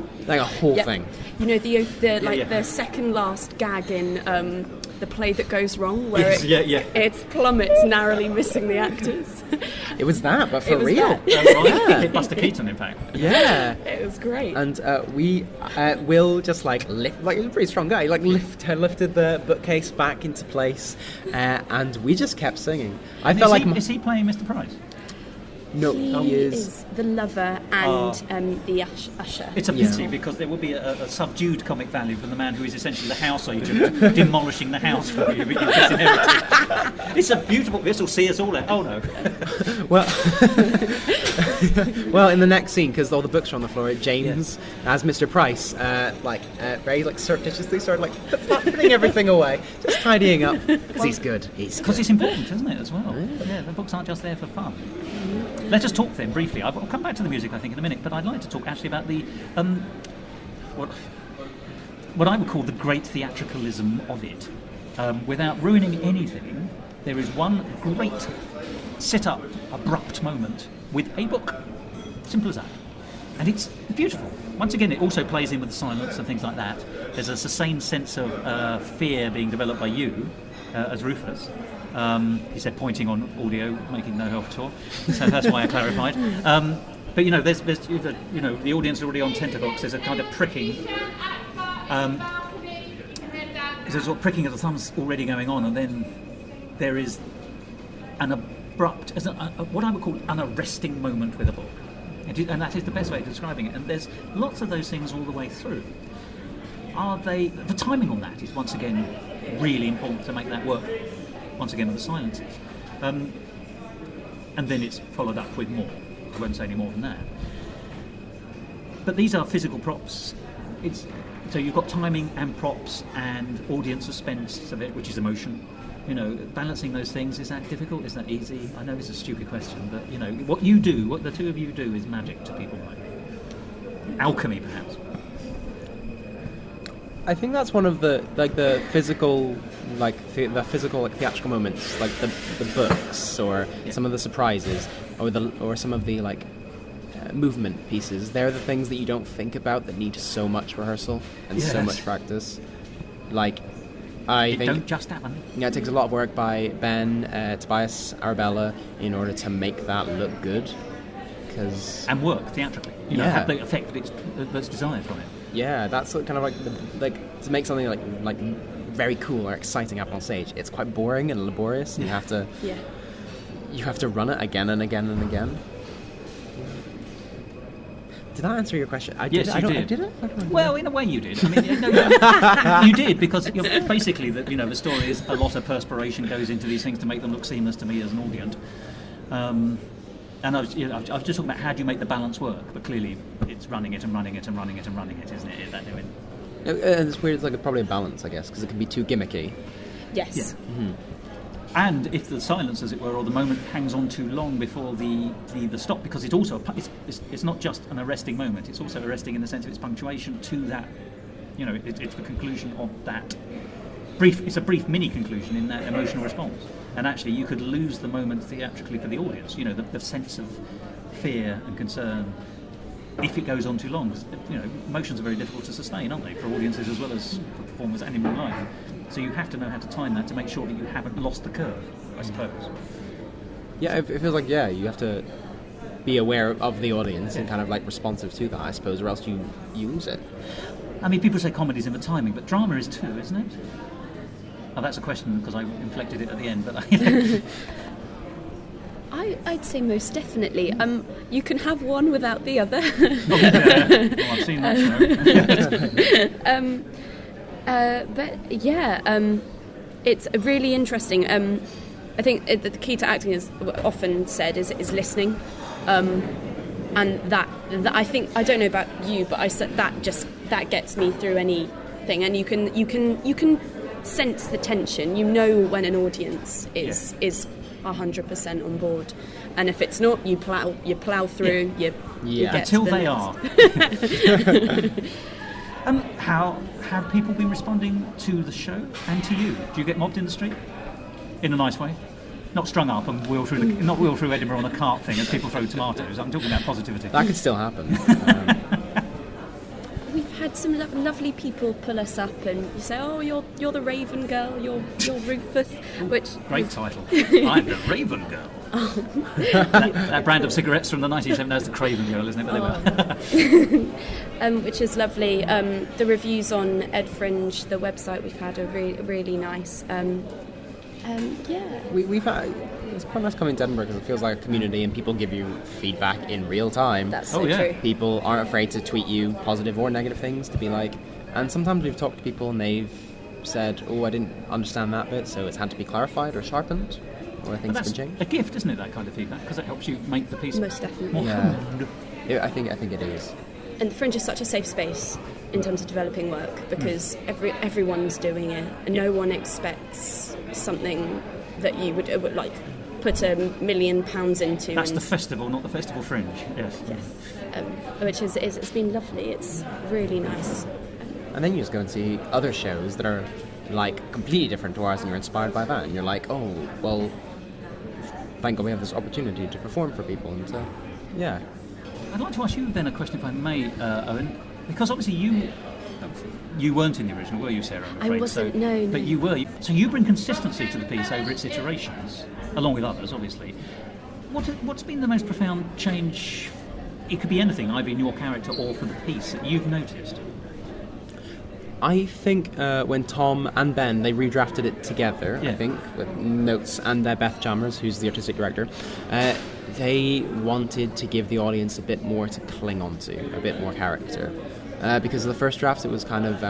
thing. You know, the second last gag in the play that goes wrong, where it plummets, narrowly missing the actors. It was that, but for real. Yeah. Buster Keaton, in fact. Yeah. It was great. And Will just lift, he was a pretty strong guy. He lifted the bookcase back into place, and we just kept singing. Is he playing Mr. Price? No, he is the lover and the usher. It's a pity because there would be a subdued comic value from the man who is essentially the house agent demolishing the house for you. It's a beautiful. This will see us all out. Oh no. Well, in the next scene, because all the books are on the floor, James, as Mr. Price, very surreptitiously started putting everything away, just tidying up. Because he's good. Because it's important, isn't it, as well? Yeah, the books aren't just there for fun. Let us talk then briefly. I'll come back to the music, I think, in a minute. But I'd like to talk actually about the what I would call the great theatricalism of it. Without ruining anything, there is one great sit-up, abrupt moment with a book. Simple as that. And it's beautiful. Once again, it also plays in with the silence and things like that. There's a sustained sense of fear being developed by you as Rufus. He said pointing on audio, making no help at all. So that's why I clarified. But there's the audience are already on tenterhooks. There's a kind of pricking. There's a sort of pricking of the thumbs already going on, and then there is an abrupt, what I would call an arresting moment with a book, and that is the best way of describing it. And there's lots of those things all the way through. The timing on that is once again really important to make that work. Once again with the silences, and then it's followed up with more. I won't say any more than that. But these are physical props. So you've got timing and props and audience suspense of it, which is emotion. Balancing those things, is that difficult? Is that easy? I know it's a stupid question, but what you do, what the two of you do, is magic to people. Alchemy, perhaps. I think that's one of the physical theatrical moments, like the books or some of the surprises or some of the movement pieces. They're the things that you don't think about that need so much rehearsal and so much practice. I think don't just happen. Yeah, it takes a lot of work by Ben, Tobias, Arabella in order to make that look good. And work theatrically. Have the effect that's desired from it. Yeah, that's kind of to make something like very cool or exciting happen on stage. It's quite boring and laborious. And you have to run it again and again and again. Did that answer your question? Yes, you did. Did it? Well, in a way you did. I mean, you did, because basically the story is a lot of perspiration goes into these things to make them look seamless to me as an audience. And I was just talking about how do you make the balance work, but clearly it's running it and running it and running it and running it, isn't it? And it's weird. It's probably a balance, I guess, because it can be too gimmicky. Yes. Yeah. Mm-hmm. And if the silence, as it were, or the moment hangs on too long before the stop, because it's also it's not just an arresting moment. It's also arresting in the sense of its punctuation to that. It's the conclusion of that brief. It's a brief mini conclusion in that emotional response. And actually, you could lose the moment theatrically for the audience. The sense of fear and concern if it goes on too long. Emotions are very difficult to sustain, aren't they, for audiences as well as for performers and in real life. So you have to know how to time that to make sure that you haven't lost the curve, I suppose. Yeah, it feels like you have to be aware of the audience and kind of responsive to that, I suppose, or else you lose it. I mean, people say comedy's in the timing, but drama is too, isn't it? Oh, that's a question because I inflected it at the end, but I'd say most definitely. You can have one without the other. I've seen that show. But it's really interesting. I think the key to acting is often said is listening, and that I think, I don't know about you, but I said that gets me through anything, and you can sense the tension. You know when an audience is 100% on board, and if it's not, you plow through. You get until to the they next. are. How have people been responding to the show and to you? Do you get mobbed in the street in a nice way? Not strung up and wheel through Edinburgh on a cart thing as people throw tomatoes. I'm talking about positivity. That could still happen. We've had some lovely people pull us up and you say, "Oh, you're the Raven Girl. You're Rufus," which great title. I'm the Raven Girl. Oh. that brand of cigarettes from the 1970s. That's the Craven Girl, isn't it? Which is lovely. The reviews on Ed Fringe, the website, we've had are really nice. We've had. It's quite nice coming to Edinburgh because it feels like a community and people give you feedback in real time. That's so true. People aren't afraid to tweet you positive or negative things to be like. And sometimes we've talked to people and they've said, "Oh, I didn't understand that bit, so it's had to be clarified or sharpened." Or things have been changed. A gift, isn't it, that kind of feedback? Because it helps you make the piece most definitely more fun. Yeah, I think it is. And the Fringe is such a safe space in terms of developing work because everyone's doing it, and no one expects something that you would like put £1 million into. That's the festival, not the Festival Fringe. Yes. Which is it's been lovely. It's really nice. And then you just go and see other shows that are like completely different to ours, and you're inspired by that, and you're like, oh, well, thank God we have this opportunity to perform for people. And so, yeah. I'd like to ask you then a question, if I may, Owen, because obviously you weren't in the original, were you, Sarah? I'm afraid. I wasn't, no. But you were. So you bring consistency to the piece over its iterations, along with others, obviously. What's been the most profound change? It could be anything, either in your character or for the piece, that you've noticed. I think when Tom and Ben, they redrafted it together, I think, with notes, and Beth Chalmers, who's the artistic director, they wanted to give the audience a bit more to cling on to, a bit more character. Because of the first draft, it was kind of,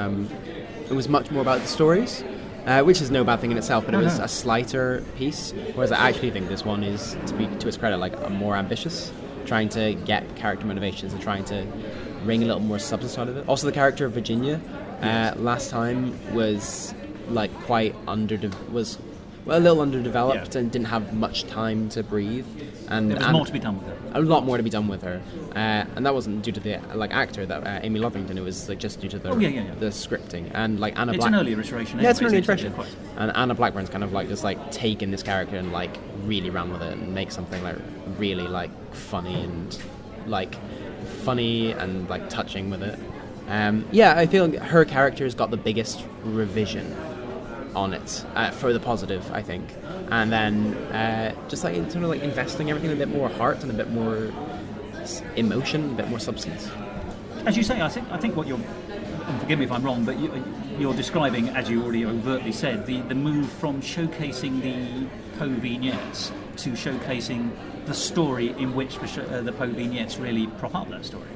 it was much more about the stories, which is no bad thing in itself, but it was a slighter piece, whereas I actually think this one is, to its credit, like more ambitious, trying to get character motivations and trying to wring a little more substance out of it. Also, the character of Virginia, last time was like quite a little underdeveloped and didn't have much time to breathe. And there was more to be done with her. A lot more to be done with her, and that wasn't due to the actor, that Amy Lovington. It was just due to the scripting and like Anna. It's an earlier iteration. Yeah, it's an earlier iteration. And Anna Blackburn's kind of like just like taken this character and like really ran with it and make something like really like funny and like touching with it. I feel her character's got the biggest revision on it for the positive, I think, and then just like sort of like investing everything in a bit more heart and a bit more emotion, a bit more substance. As you say, I think what you're, and forgive me if I'm wrong, but you're describing, as you already overtly said, the move from showcasing the Poe vignettes to showcasing the story in which the Poe vignettes really prop up that story.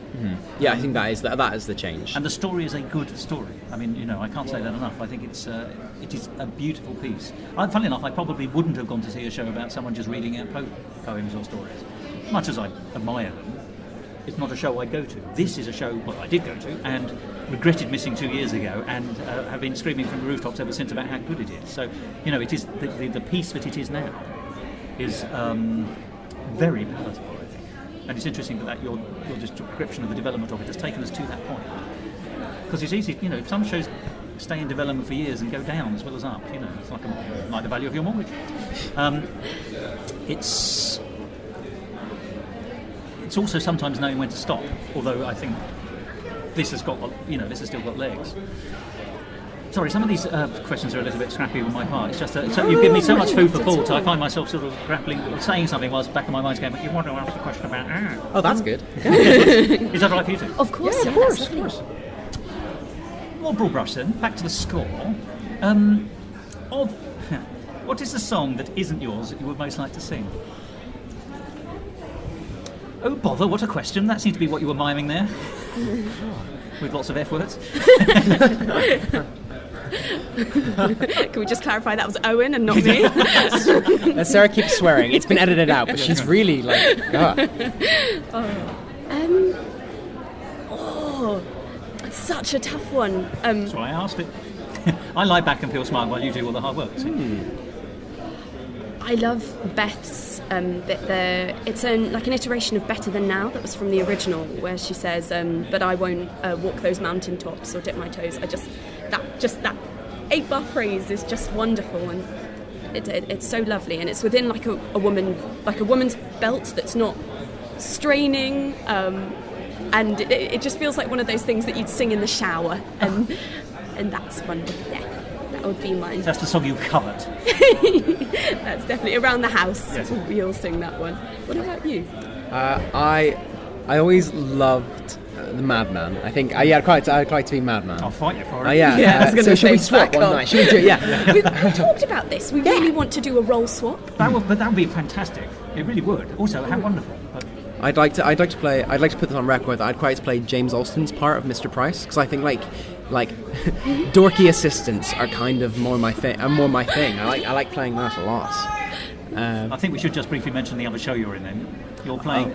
Mm-hmm. Yeah, I think that is the change. And the story is a good story. I mean, I can't say that enough. I think it is a beautiful piece. Funnily enough, I probably wouldn't have gone to see a show about someone just reading out poems or stories. Much as I admire them, it's not a show I'd go to. This is a show I did go to and regretted missing 2 years ago, and have been screaming from the rooftops ever since about how good it is. So, it is the piece that it is now is very palatable. And it's interesting that your description of the development of it has taken us to that point. Because it's easy, some shows stay in development for years and go down as well as up. It's like the value of your mortgage. It's also sometimes knowing when to stop. Although I think this has got, this has still got legs. Sorry, some of these questions are a little bit scrappy on my part. It's just you've given me so much food for thought. I find myself sort of grappling, saying something whilst back in my mind's going, but you want to ask the question about... Oh, that's good. Is that right for you too? Of course, of course. More broad brush then, back to the score. What is the song that isn't yours that you would most like to sing? Oh, bother, what a question. That seemed to be what you were miming there. With lots of F words. Can we just clarify that was Eoin and not me? Sarah keeps swearing. It's been edited out, but she's really like, It's such a tough one. That's why I asked it. I lie back and feel smart while you do all the hard work. I love Beth's bit there. It's like an iteration of Better Than Now that was from the original, where she says, but I won't walk those mountain tops or dip my toes. That 8-bar phrase is just wonderful, and it's so lovely, and it's within like a woman's belt that's not straining, and it just feels like one of those things that you'd sing in the shower, and that's wonderful. Yeah. That would be mine. That's the song you covered. That's definitely around the house. Yes. We all sing that one. What about you? I always loved the Madman. I think I'd quite like to be Madman. I'll fight you for it. I was gonna so say should we swap back one on. night? Should we do it? Yeah. We talked about this. We really want to do a role swap. That would be fantastic. It really would. Also, how wonderful. But I'd like to put this on record that I'd quite like to play James Alston's part of Mr. Price, because I think like dorky assistants are kind of more my thing. I like playing that a lot. I think we should just briefly mention the other show you're in. Then you're playing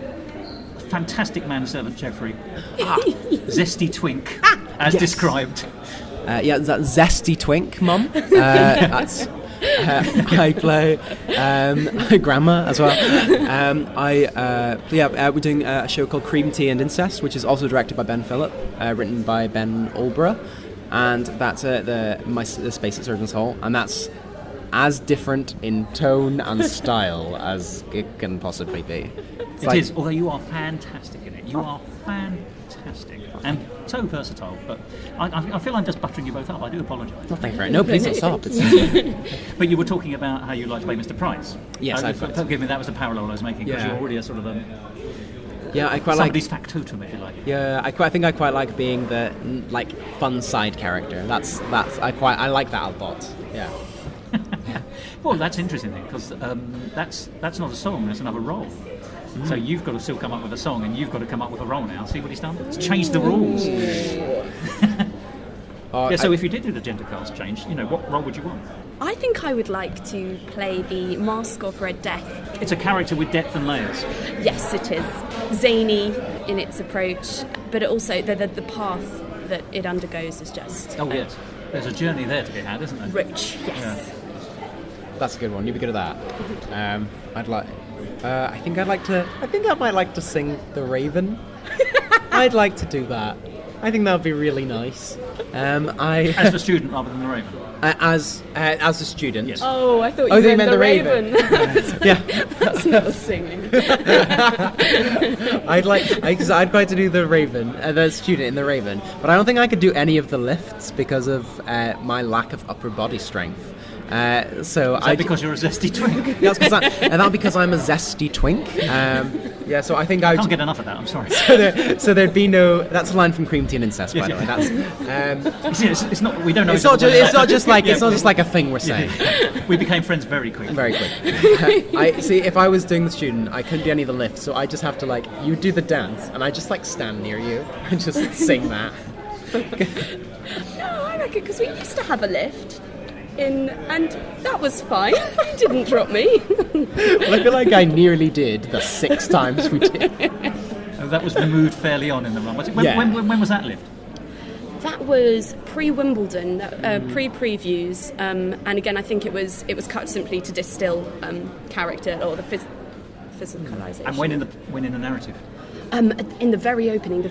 fantastic manservant Geoffrey, zesty twink, as described. That zesty twink, Mum. That's. I play Grandma as well. We're doing a show called Cream, Tea and Incest, which is also directed by Ben Phillip, written by Ben Olborough, and that's the space at Surgeons Hall, and that's as different in tone and style as it can possibly be. It is, although you are fantastic in it. You are fantastic and so versatile, but I feel I'm just buttering you both up. I do apologise. Oh, thank you very much. No, please don't stop. But you were talking about how you like to play Mr. Price. Yes, forgive me, that was the parallel I was making, because you're already a sort of I quite somebody's factotum, if you like. Yeah, I think I quite like being the fun side character. I like that a lot. Yeah. Well, that's interesting then, because that's not a song, that's another role. So you've got to still come up with a song, and you've got to come up with a role now. See what he's done? It's changed the rules. So if you did do the gender cast change, what role would you want? I think I would like to play the mask of Red Death. It's a character with depth and layers. Yes, it is. Zany in its approach, but also the path that it undergoes is just... Oh, yes. There's a journey there to be had, isn't there? Rich, yes. Yeah. That's a good one. You'd be good at that. I think I might like to sing The Raven. I'd like to do that. I think that would be really nice. As the student rather than the Raven. As a student. Yes. Oh, I thought you meant the Raven. Yeah, that's not singing. I'd quite like to do the Raven, the student in the Raven, but I don't think I could do any of the lifts because of my lack of upper body strength. Because you're a zesty twink? That's because I'm a zesty twink. So I think I can't get enough of that. I'm sorry. So there'd be no. That's a line from Cream, Tea and Incest, by the way. That's. It's not. We don't know. It's not just like a thing we're saying. We became friends very quickly. Very quick. I see. If I was doing the student, I couldn't do any of the lifts, so I just have to you do the dance, and I just stand near you and just sing that. No, I reckon because we used to have a lift. And that was fine. You didn't drop me. Well, I feel like I nearly did the 6 times we did. Oh, that was removed fairly on in the run. When was that lift? That was pre-Wimbledon, pre-previews, and again I think it was cut simply to distill character or the physicalisation. And when in the narrative? In the very opening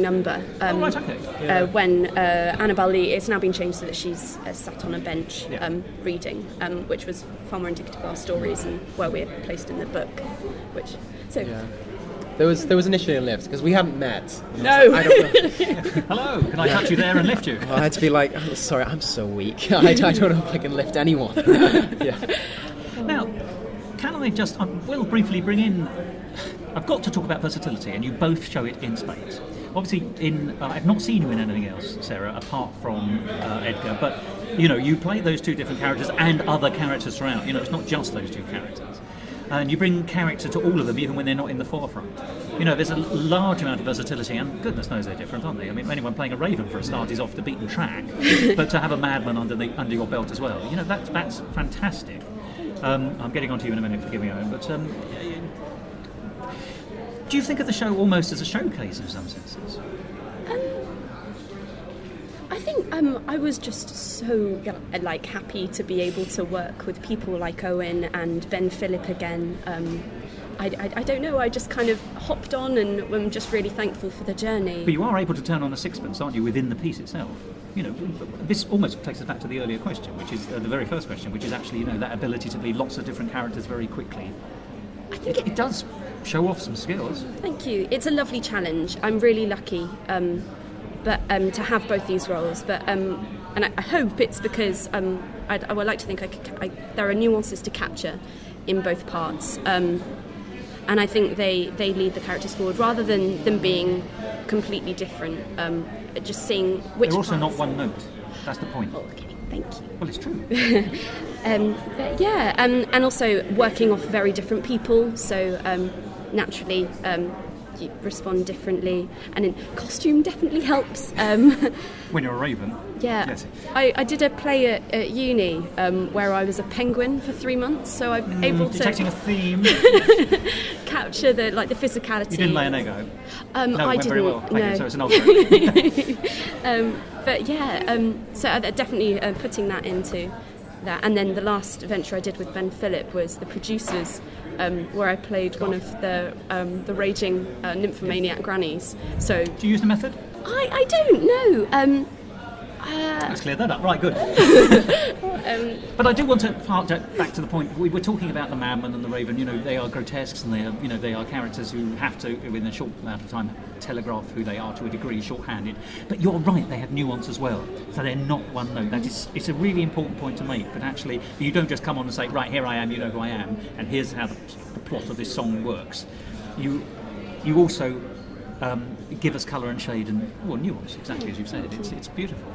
number. Right, okay. Yeah. When Annabelle Lee, it's now been changed so that she's sat on a bench reading, which was far more indicative of our stories and where we're placed in the book. There was initially a lift because we hadn't met. No. I don't know. Hello, can I touch you there and lift you? Well, I had to be like, oh, sorry, I'm so weak. I don't know if I can lift anyone. Yeah. Now, can I just? I will briefly bring in. I've got to talk about versatility, and you both show it in spades. Obviously, I've not seen you in anything else, Sarah, apart from Edgar. But you play those two different characters and other characters throughout. It's not just those two characters. And you bring character to all of them, even when they're not in the forefront. You know, there's a large amount of versatility, and goodness knows they're different, aren't they? I mean, anyone playing a Raven for a start is off the beaten track, but to have a Madman under your belt as well, you know, that's fantastic. I'm getting onto you in a minute, forgive me, Owen, but do you think of the show almost as a showcase in some senses? I think I was just so happy to be able to work with people like Eoin and Ben Phillip again. I don't know, I just kind of hopped on, and I'm just really thankful for the journey. But you are able to turn on a sixpence, aren't you, within the piece itself? You know, this almost takes us back to the earlier question, which is the very first question, which is actually, you know, that ability to be lots of different characters very quickly. I think it does show off some skills. Thank you. It's a lovely challenge. I'm really lucky. But to have both these roles, and I hope it's because I would like to think there are nuances to capture in both parts, and I think they lead the characters forward rather than them being completely different. Just seeing which. They're also parts. not one note. That's the point. Oh, okay, thank you. Well, it's true. But yeah, and also working off very different people, so naturally. You respond differently, and in costume definitely helps. When you're a Raven. Yeah, Yes. I did a play at uni where I was a penguin for 3 months, so I'm able to detecting a theme. capture the physicality. You didn't lay an egg out. No, I didn't. very well. Thank No. you. So it's an old But yeah, so definitely putting that into that, and then the last venture I did with Ben Phillip was The Producers. Where I played one of the raging nymphomaniac grannies. So, do you use the method? I don't know. Let's clear that up. Right, good. But I do want to hark back to the point. We were talking about the Madman and the Raven. You know, they are grotesques, and they are characters who have to, within a short amount of time, telegraph who they are to a degree, shorthanded. But you're right; they have nuance as well. So they're not one note. It's a really important point to make. But actually, you don't just come on and say, right, here I am, you know who I am, and here's how the plot of this song works. You also give us colour and shade and nuance, exactly as you've said. It's beautiful.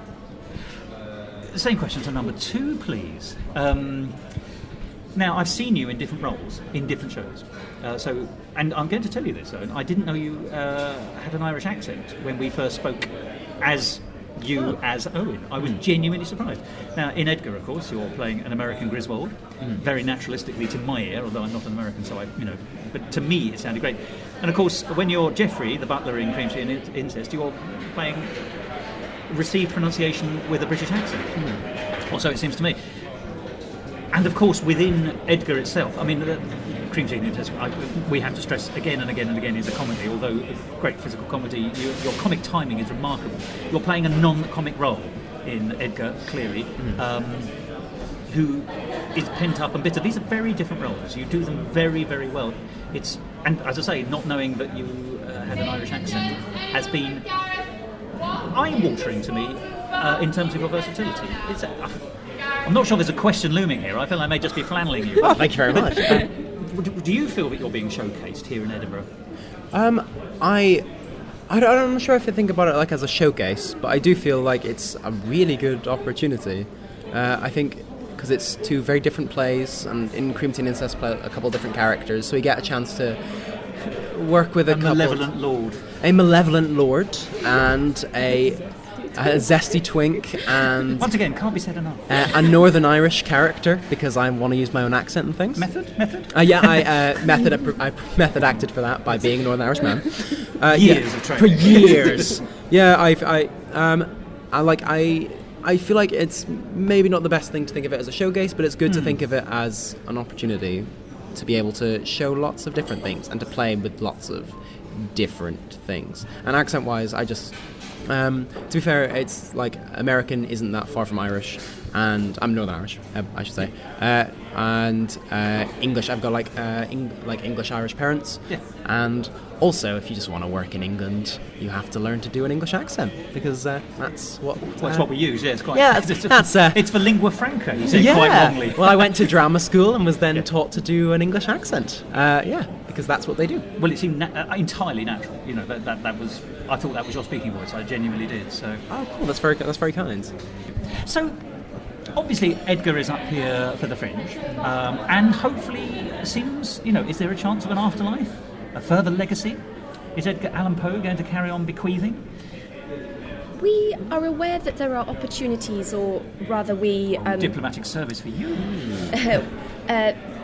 The same question to number 2, please. Now, I've seen you in different roles, in different shows. And I'm going to tell you this, Owen, I didn't know you had an Irish accent when we first spoke as you as Eoin. I was genuinely surprised. Now, in Edgar, of course, you're playing an American Griswold, very naturalistically to my ear, although I'm not an American, so but to me it sounded great. And of course, when you're Geoffrey, the butler in Cream Tea and Incest, you're playing received pronunciation with a British accent. Or so it seems to me. And of course, within Edgar itself, I mean, Cream Tea and Incest, we have to stress again and again and again, is a comedy, although a great physical comedy. Your comic timing is remarkable. You're playing a non-comic role in Edgar, clearly, who is pent up and bitter. These are very different roles. You do them very, very well. And as I say, not knowing that you had an Irish accent has been eye-watering to me in terms of your versatility. I'm not sure there's a question looming here. I feel I may just be flanneling you. Oh, thank you very much. Do you feel that you're being showcased here in Edinburgh? I'm not sure if I think about it like as a showcase, but I do feel like it's a really good opportunity. I think because it's 2 very different plays, and in Cream Tea and Incest play a couple of different characters, so we get a chance to work with a malevolent lord. A malevolent lord and a zesty twink, and once again, can't be said enough. A Northern Irish character, because I want to use my own accent and things. Method. I method acted for that by being a Northern Irish man. Years of training. For years. Yeah, I feel like it's maybe not the best thing to think of it as a showcase, but it's good to think of it as an opportunity to be able to show lots of different things and to play with lots of different things. And accent-wise, I just... to be fair, it's like American isn't that far from Irish, and I'm Northern Irish, I should say, and English. I've got like English-Irish parents, and also if you just want to work in England, you have to learn to do an English accent, because that's what that's what we use. Yeah, it's quite. Yeah, it's for lingua franca. You said quite wrongly. Well, I went to drama school and was then taught to do an English accent. Because that's what they do. Well, it seemed entirely natural. You know, that was. I thought that was your speaking voice. I genuinely did. So. Oh, cool. That's very kind. So, obviously Edgar is up here for the Fringe, and hopefully seems, is there a chance of an afterlife, a further legacy? Is Edgar Allan Poe going to carry on bequeathing? We are aware that there are opportunities, or rather we... diplomatic service for you.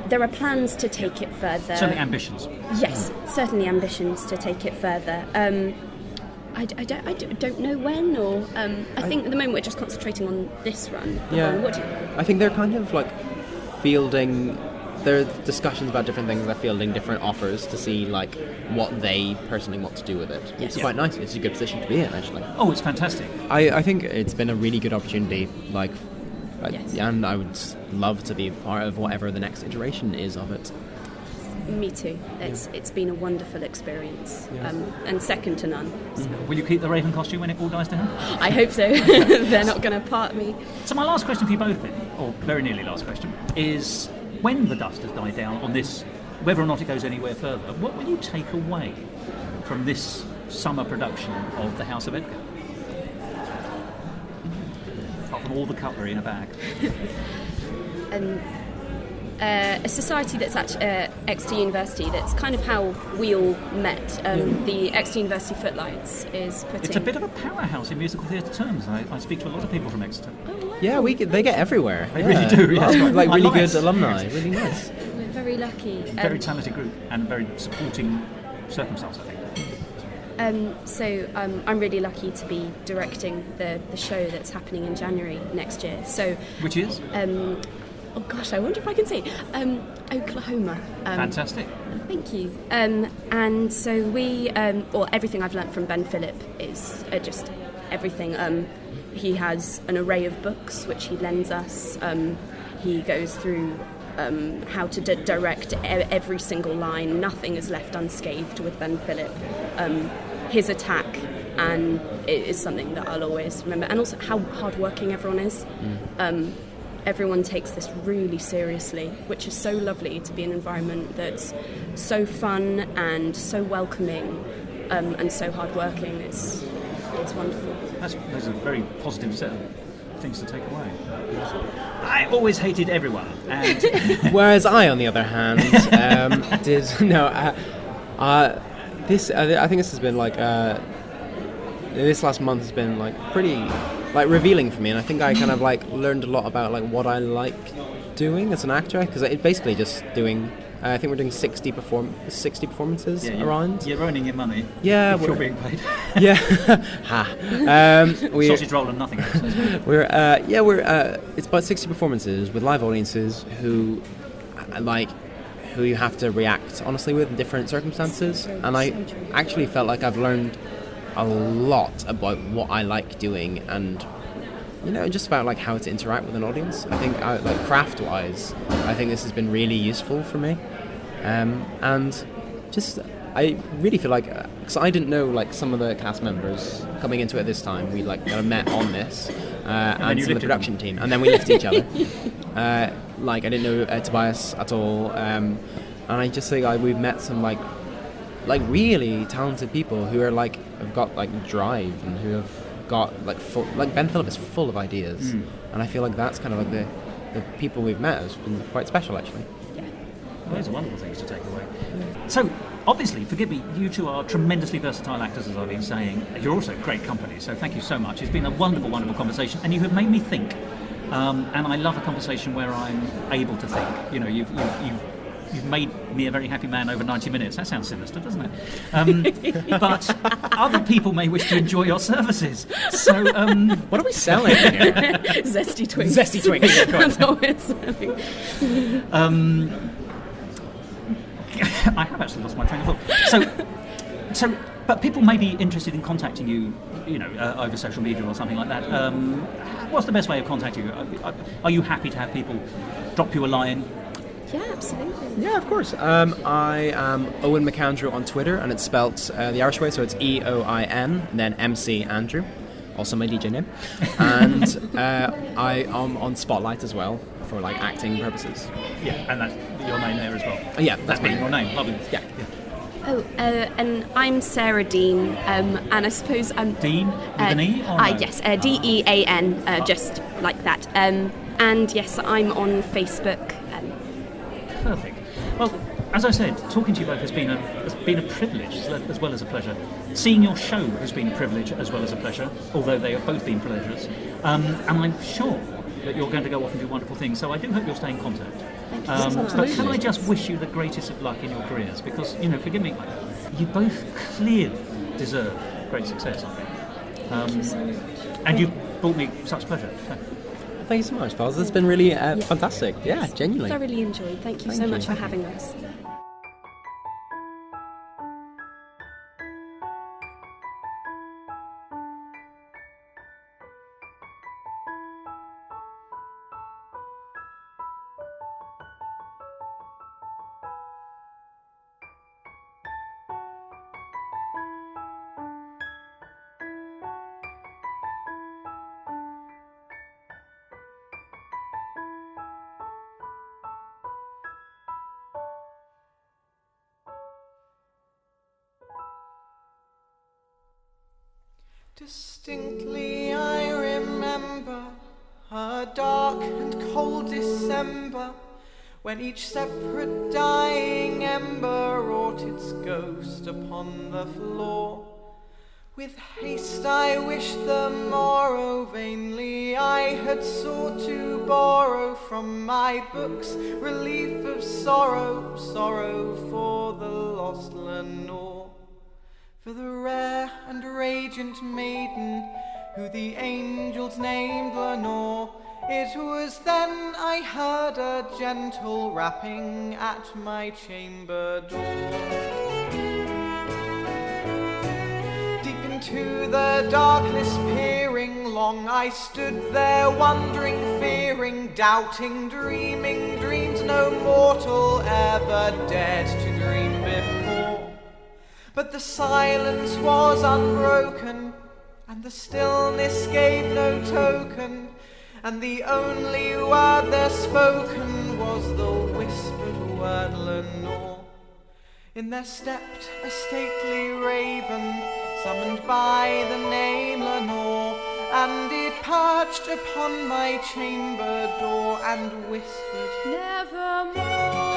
There are plans to take it further. Certainly ambitions. Yes, certainly ambitions to take it further. I don't know when, or I think at the moment we're just concentrating on this run. Yeah, What do you... I think they're kind of like fielding. There are discussions about different things. They're fielding different offers to see like what they personally want to do with it. Yes. It's quite nice. It's a good position to be in, actually. Oh, it's fantastic. I think it's been a really good opportunity. Like, Yes. and I would love to be part of whatever the next iteration is of it. Me too. It's been a wonderful experience, and second to none. So. Will you keep the Raven costume when it all dies down? I hope so. They're not going to part me. So my last question for you both then, or very nearly last question, is when the dust has died down on this, whether or not it goes anywhere further, what will you take away from this summer production of the House of Edgar? Apart from all the cutlery in a bag. A society that's at Exeter University. That's kind of how we all met. The Exeter University Footlights is putting... It's a bit of a powerhouse in musical theatre terms. I speak to a lot of people from Exeter. Oh, wow. Yeah, they get everywhere. They really do. Yeah. Like really Nice. good alumni. Really nice. We're very lucky. Very talented group and very supporting circumstance, I think. I'm really lucky to be directing the show that's happening in January next year. So, which is? Oh gosh, I wonder if I can say Oklahoma. Fantastic. Thank you. And so we, everything I've learnt from Ben Phillip is just everything. He has an array of books which he lends us. He goes through how to direct every single line. Nothing is left unscathed with Ben Phillip. His attack, and it is something that I'll always remember. And also how hardworking everyone is. Everyone takes this really seriously, which is so lovely to be in an environment that's so fun and so welcoming and so hardworking. It's wonderful. Those are very positive set of things to take away. I always hated everyone. And Whereas I, on the other hand, I think this has been like this last month has been like pretty like revealing for me, and I think I kind of like learned a lot about like what I like doing as an actor, because it's basically just doing. I think we're doing 60 performances around. You're earning your money. Yeah, if you're being paid. Yeah, Sausage roll and nothing else. We're it's about 60 performances with live audiences who you have to react honestly with in different circumstances, and I actually felt like I've learned a lot about what I like doing, and just about like how to interact with an audience. I think like craft-wise, I think this has been really useful for me, and just I really feel like because I didn't know like some of the cast members coming into it this time. We like met on this and some of the production team, and then we lifted each other. Like I didn't know Tobias at all, and I just think we've met some like really talented people who are like have got like drive and who have got like Ben Phillip is full of ideas, and I feel like that's kind of like the people we've met has been quite special actually. Yeah. Well, those are wonderful things to take away. So obviously, forgive me, you two are tremendously versatile actors, as I've been saying. You're also great company, so thank you so much. It's been a wonderful conversation, and you have made me think. And I love a conversation where I'm able to think. You've made me a very happy man over 90 minutes. That sounds sinister, doesn't it? But other people may wish to enjoy your services. So, what are we selling here? Zesty Twinks. Zesty Twinks. That's what we're serving. I have actually lost my train of thought. So, but people may be interested in contacting you, over social media or something like that. What's the best way of contacting you? Are you happy to have people drop you a line? Yeah, absolutely. Yeah, of course. I am Eoin McAndrew on Twitter, and it's spelt the Irish way, so it's Eoin, then MC Andrew, also my DJ name. And I am on Spotlight as well for like acting purposes. Yeah, and that's your name there as well. Yeah, that's me. Your name, lovely. Yeah. Oh, and I'm Sarah Dean, and I suppose I'm... Dean, with an E? Or no? Yes, Dean, just like that. And yes, I'm on Facebook. Perfect. Well, as I said, talking to you both has been a privilege as well as a pleasure. Seeing your show has been a privilege as well as a pleasure, although they have both been pleasures. And I'm sure that you're going to go off and do wonderful things, so I do hope you'll stay in contact. But can I just wish you the greatest of luck in your careers? Because, forgive me, you both clearly deserve great success, I think. Thank you so much. And you've brought me such pleasure. So. Thank you so much, Faz. It's been really fantastic. Yeah, genuinely. Thoroughly enjoyed. Thank you so much for having us. Distinctly I remember a dark and cold December, when each separate dying ember wrought its ghost upon the floor. With haste I wished the morrow, vainly I had sought to borrow from my books relief of sorrow, sorrow for the lost Lenore. For the rare and radiant maiden, who the angels named Lenore, it was then I heard a gentle rapping at my chamber door. Deep into the darkness peering, long I stood there wondering, fearing, doubting, dreaming dreams no mortal ever dared to dream before. But the silence was unbroken, and the stillness gave no token, and the only word there spoken was the whispered word Lenore. In there stepped a stately raven, summoned by the name Lenore, and it perched upon my chamber door and whispered, Nevermore.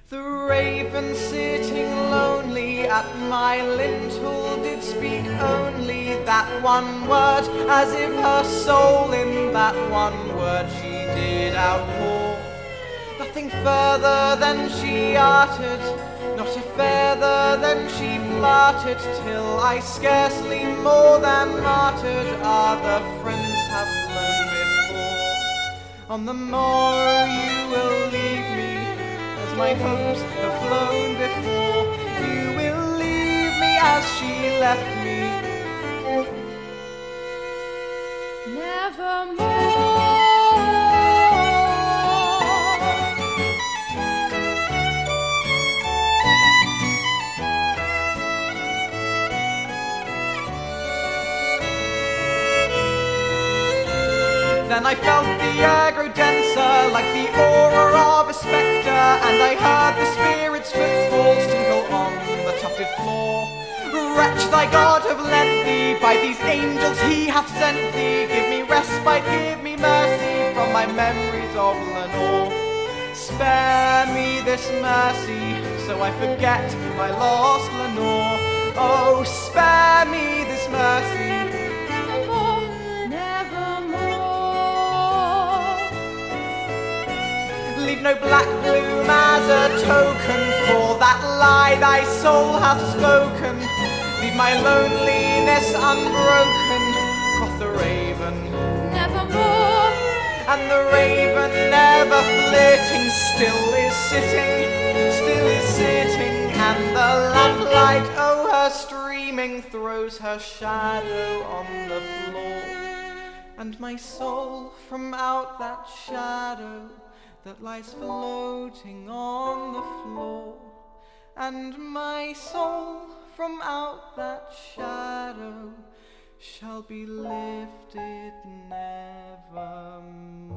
The raven sitting lonely at my lintel did speak only that one word, as if her soul in that one word she did outpour. Nothing further than she uttered, not a feather than she fluttered, till I scarcely more than muttered, other friends have flown before. On the morrow you will leave me, my hopes have flown before. You will leave me as she left me. Nevermore. Then I felt the air grow denser, like the aura of a spectre, and I heard the spirit's footfalls tinkle on the tufted floor. Wretch, thy God have lent thee, by these angels he hath sent thee. Give me respite, give me mercy from my memories of Lenore. Spare me this mercy, so I forget my lost Lenore. Oh, spare me this mercy. Leave no black bloom as a token for that lie thy soul hath spoken. Leave my loneliness unbroken, quoth the raven. Nevermore. And the raven, never flitting, still is sitting, and the lamplight, oh her streaming, throws her shadow on the floor. And my soul from out that shadow that lies floating on the floor, and my soul from out that shadow shall be lifted nevermore.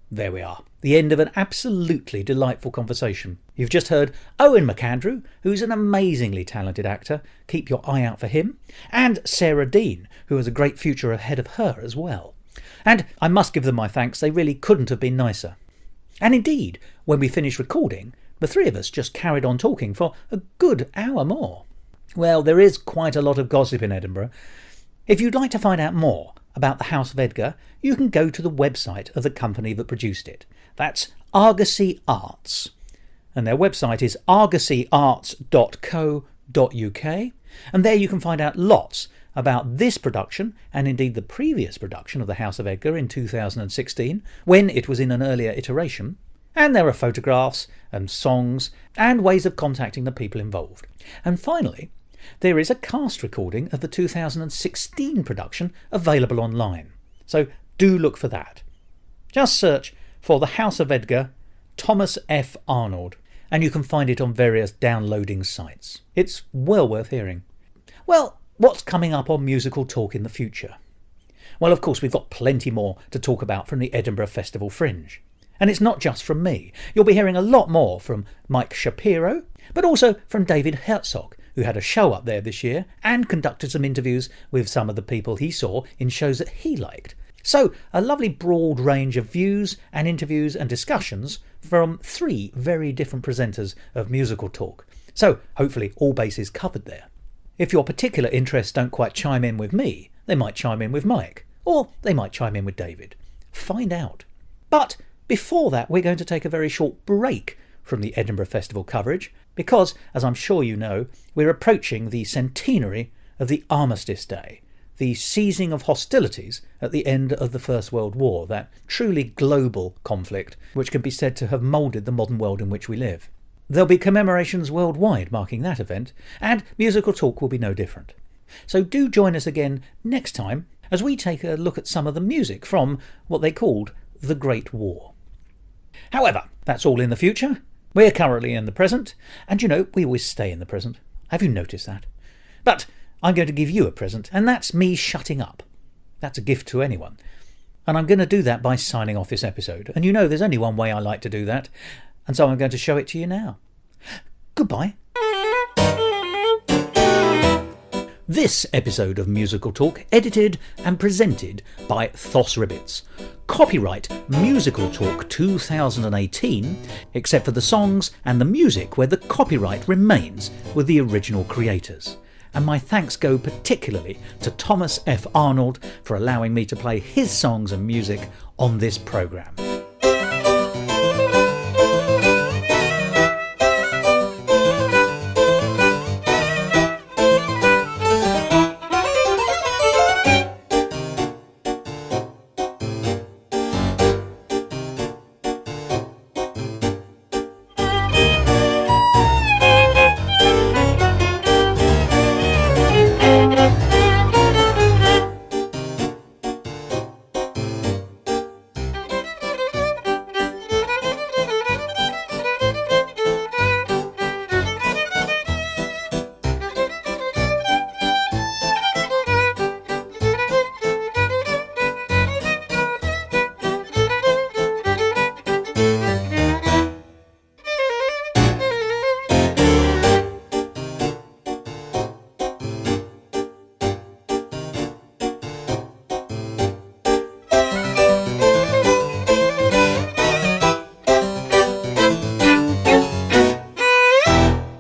There we are, the end of an absolutely delightful conversation. You've just heard Eoin McAndrew, who's an amazingly talented actor, keep your eye out for him, and Sarah Dean, who has a great future ahead of her as well. And I must give them my thanks, they really couldn't have been nicer. And indeed, when we finished recording, the three of us just carried on talking for a good hour more. Well, there is quite a lot of gossip in Edinburgh. If you'd like to find out more about the House of Edgar, you can go to the website of the company that produced it. That's Argosy Arts. And their website is argosyarts.co.uk. And there you can find out lots about this production, and indeed the previous production of the House of Edgar in 2016, when it was in an earlier iteration. And there are photographs and songs and ways of contacting the people involved. And finally, there is a cast recording of the 2016 production available online. So do look for that. Just search for The House of Edgar, Thomas F. Arnold, and you can find it on various downloading sites. It's well worth hearing. Well, what's coming up on Musical Talk in the future? Well, of course, we've got plenty more to talk about from the Edinburgh Festival Fringe. And it's not just from me. You'll be hearing a lot more from Mike Shapiro, but also from David Herzog, who had a show up there this year and conducted some interviews with some of the people he saw in shows that he liked. So, a lovely broad range of views and interviews and discussions from three very different presenters of Musical Talk. So, hopefully all bases covered there. If your particular interests don't quite chime in with me, they might chime in with Mike, or they might chime in with David. Find out. But before that, we're going to take a very short break from the Edinburgh Festival coverage because, as I'm sure you know, we're approaching the centenary of the Armistice Day, the ceasing of hostilities at the end of the First World War, that truly global conflict which can be said to have moulded the modern world in which we live. There'll be commemorations worldwide marking that event, and Musical Talk will be no different. So do join us again next time as we take a look at some of the music from what they called the Great War. However, that's all in the future. We're currently in the present, and you know, we always stay in the present. Have you noticed that? But I'm going to give you a present, and that's me shutting up. That's a gift to anyone. And I'm going to do that by signing off this episode. And you know there's only one way I like to do that, and so I'm going to show it to you now. Goodbye. This episode of Musical Talk, edited and presented by Thos Ribbits. Copyright Musical Talk 2018, except for the songs and the music where the copyright remains with the original creators. And my thanks go particularly to Thomas F. Arnold for allowing me to play his songs and music on this programme.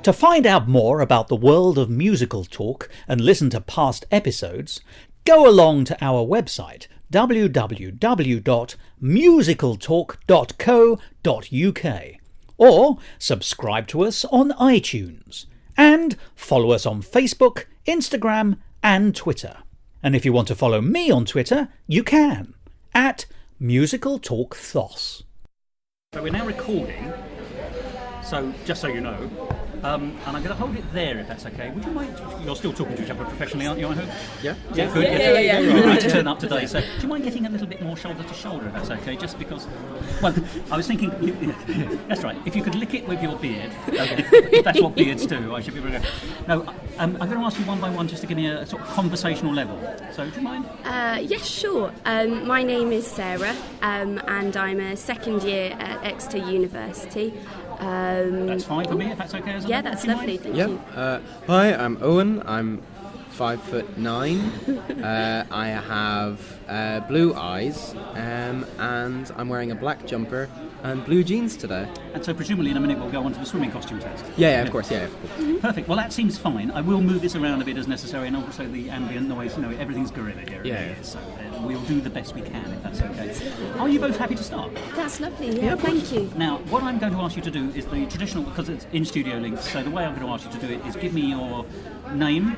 To find out more about the world of Musical Talk and listen to past episodes, go along to our website www.musicaltalk.co.uk or subscribe to us on iTunes and follow us on Facebook, Instagram and Twitter. And if you want to follow me on Twitter, you can at MusicalTalkThos. So we're now recording So, just so you know. And I'm going to hold it there, if that's okay. Would you mind? You're still talking to each other professionally, aren't you, I hope? Yeah. Yeah, good. Yeah. You're right to turn up today. So, do you mind getting a little bit more shoulder to shoulder, if that's okay? Just because, well, I was thinking, that's right, if you could lick it with your beard, if that's what beards do, I should be able to. No, I'm going to ask you one by one just to give me a sort of conversational level. So, do you mind? Yes, sure. My name is Sarah, and I'm a second year at Exeter University. That's fine for me, if that's okay. Yeah, that's lovely, thank you. Hi, I'm Eoin. I'm 5'9". I have blue eyes, and I'm wearing a black jumper and blue jeans today. And so presumably in a minute we'll go on to the swimming costume test. Yeah, of course. Perfect. Well, that seems fine. I will move this around a bit as necessary, and also the ambient noise. You know, everything's gorilla here. Yeah. So we'll do the best we can, if that's okay. Are you both happy to start? That's lovely, yeah, thank you. Now, what I'm going to ask you to do is the traditional, because it's in studio links, so the way I'm going to ask you to do it is give me your name.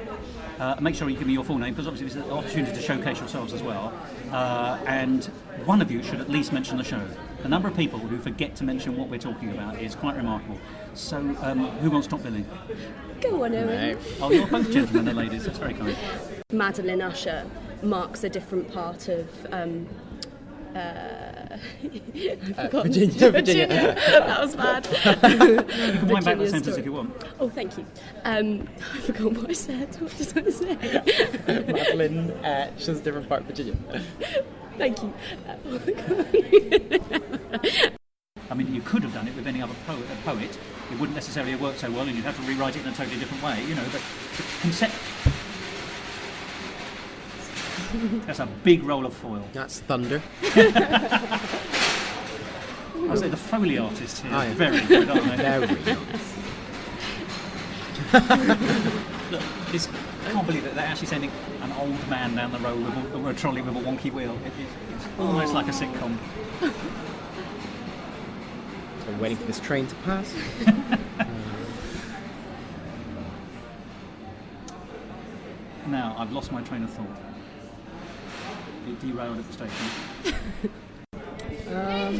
Make sure you give me your full name, because obviously this is an opportunity to showcase yourselves as well. And one of you should at least mention the show. The number of people who forget to mention what we're talking about is quite remarkable. So, who wants top billing? Go on, Eoin. Oh, you're both gentlemen and ladies. That's very kind. Madeline Usher marks a different part of Virginia. That was bad. You can wind back that sentence if you want. Oh, thank you. I forgot what I said. What did I say? Madeline, she's a different part of Virginia. Thank you. I mean, you could have done it with any other poet. It wouldn't necessarily have worked so well, and you'd have to rewrite it in a totally different way, you know, but the concept... That's a big roll of foil. That's thunder. I say the Foley artists here are very good, aren't they? Very nice. Look, I can't believe it. They're actually sending an old man down the road with a trolley with a wonky wheel. It's almost like a sitcom. So I'm waiting for this train to pass. Now, I've lost my train of thought. It derailed at the station. Anyone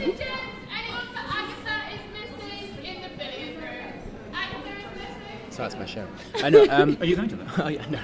for Agatha is missing in the billiard room. Agatha is missing. So that's my show. I know. Are you going to that? Oh yeah, no.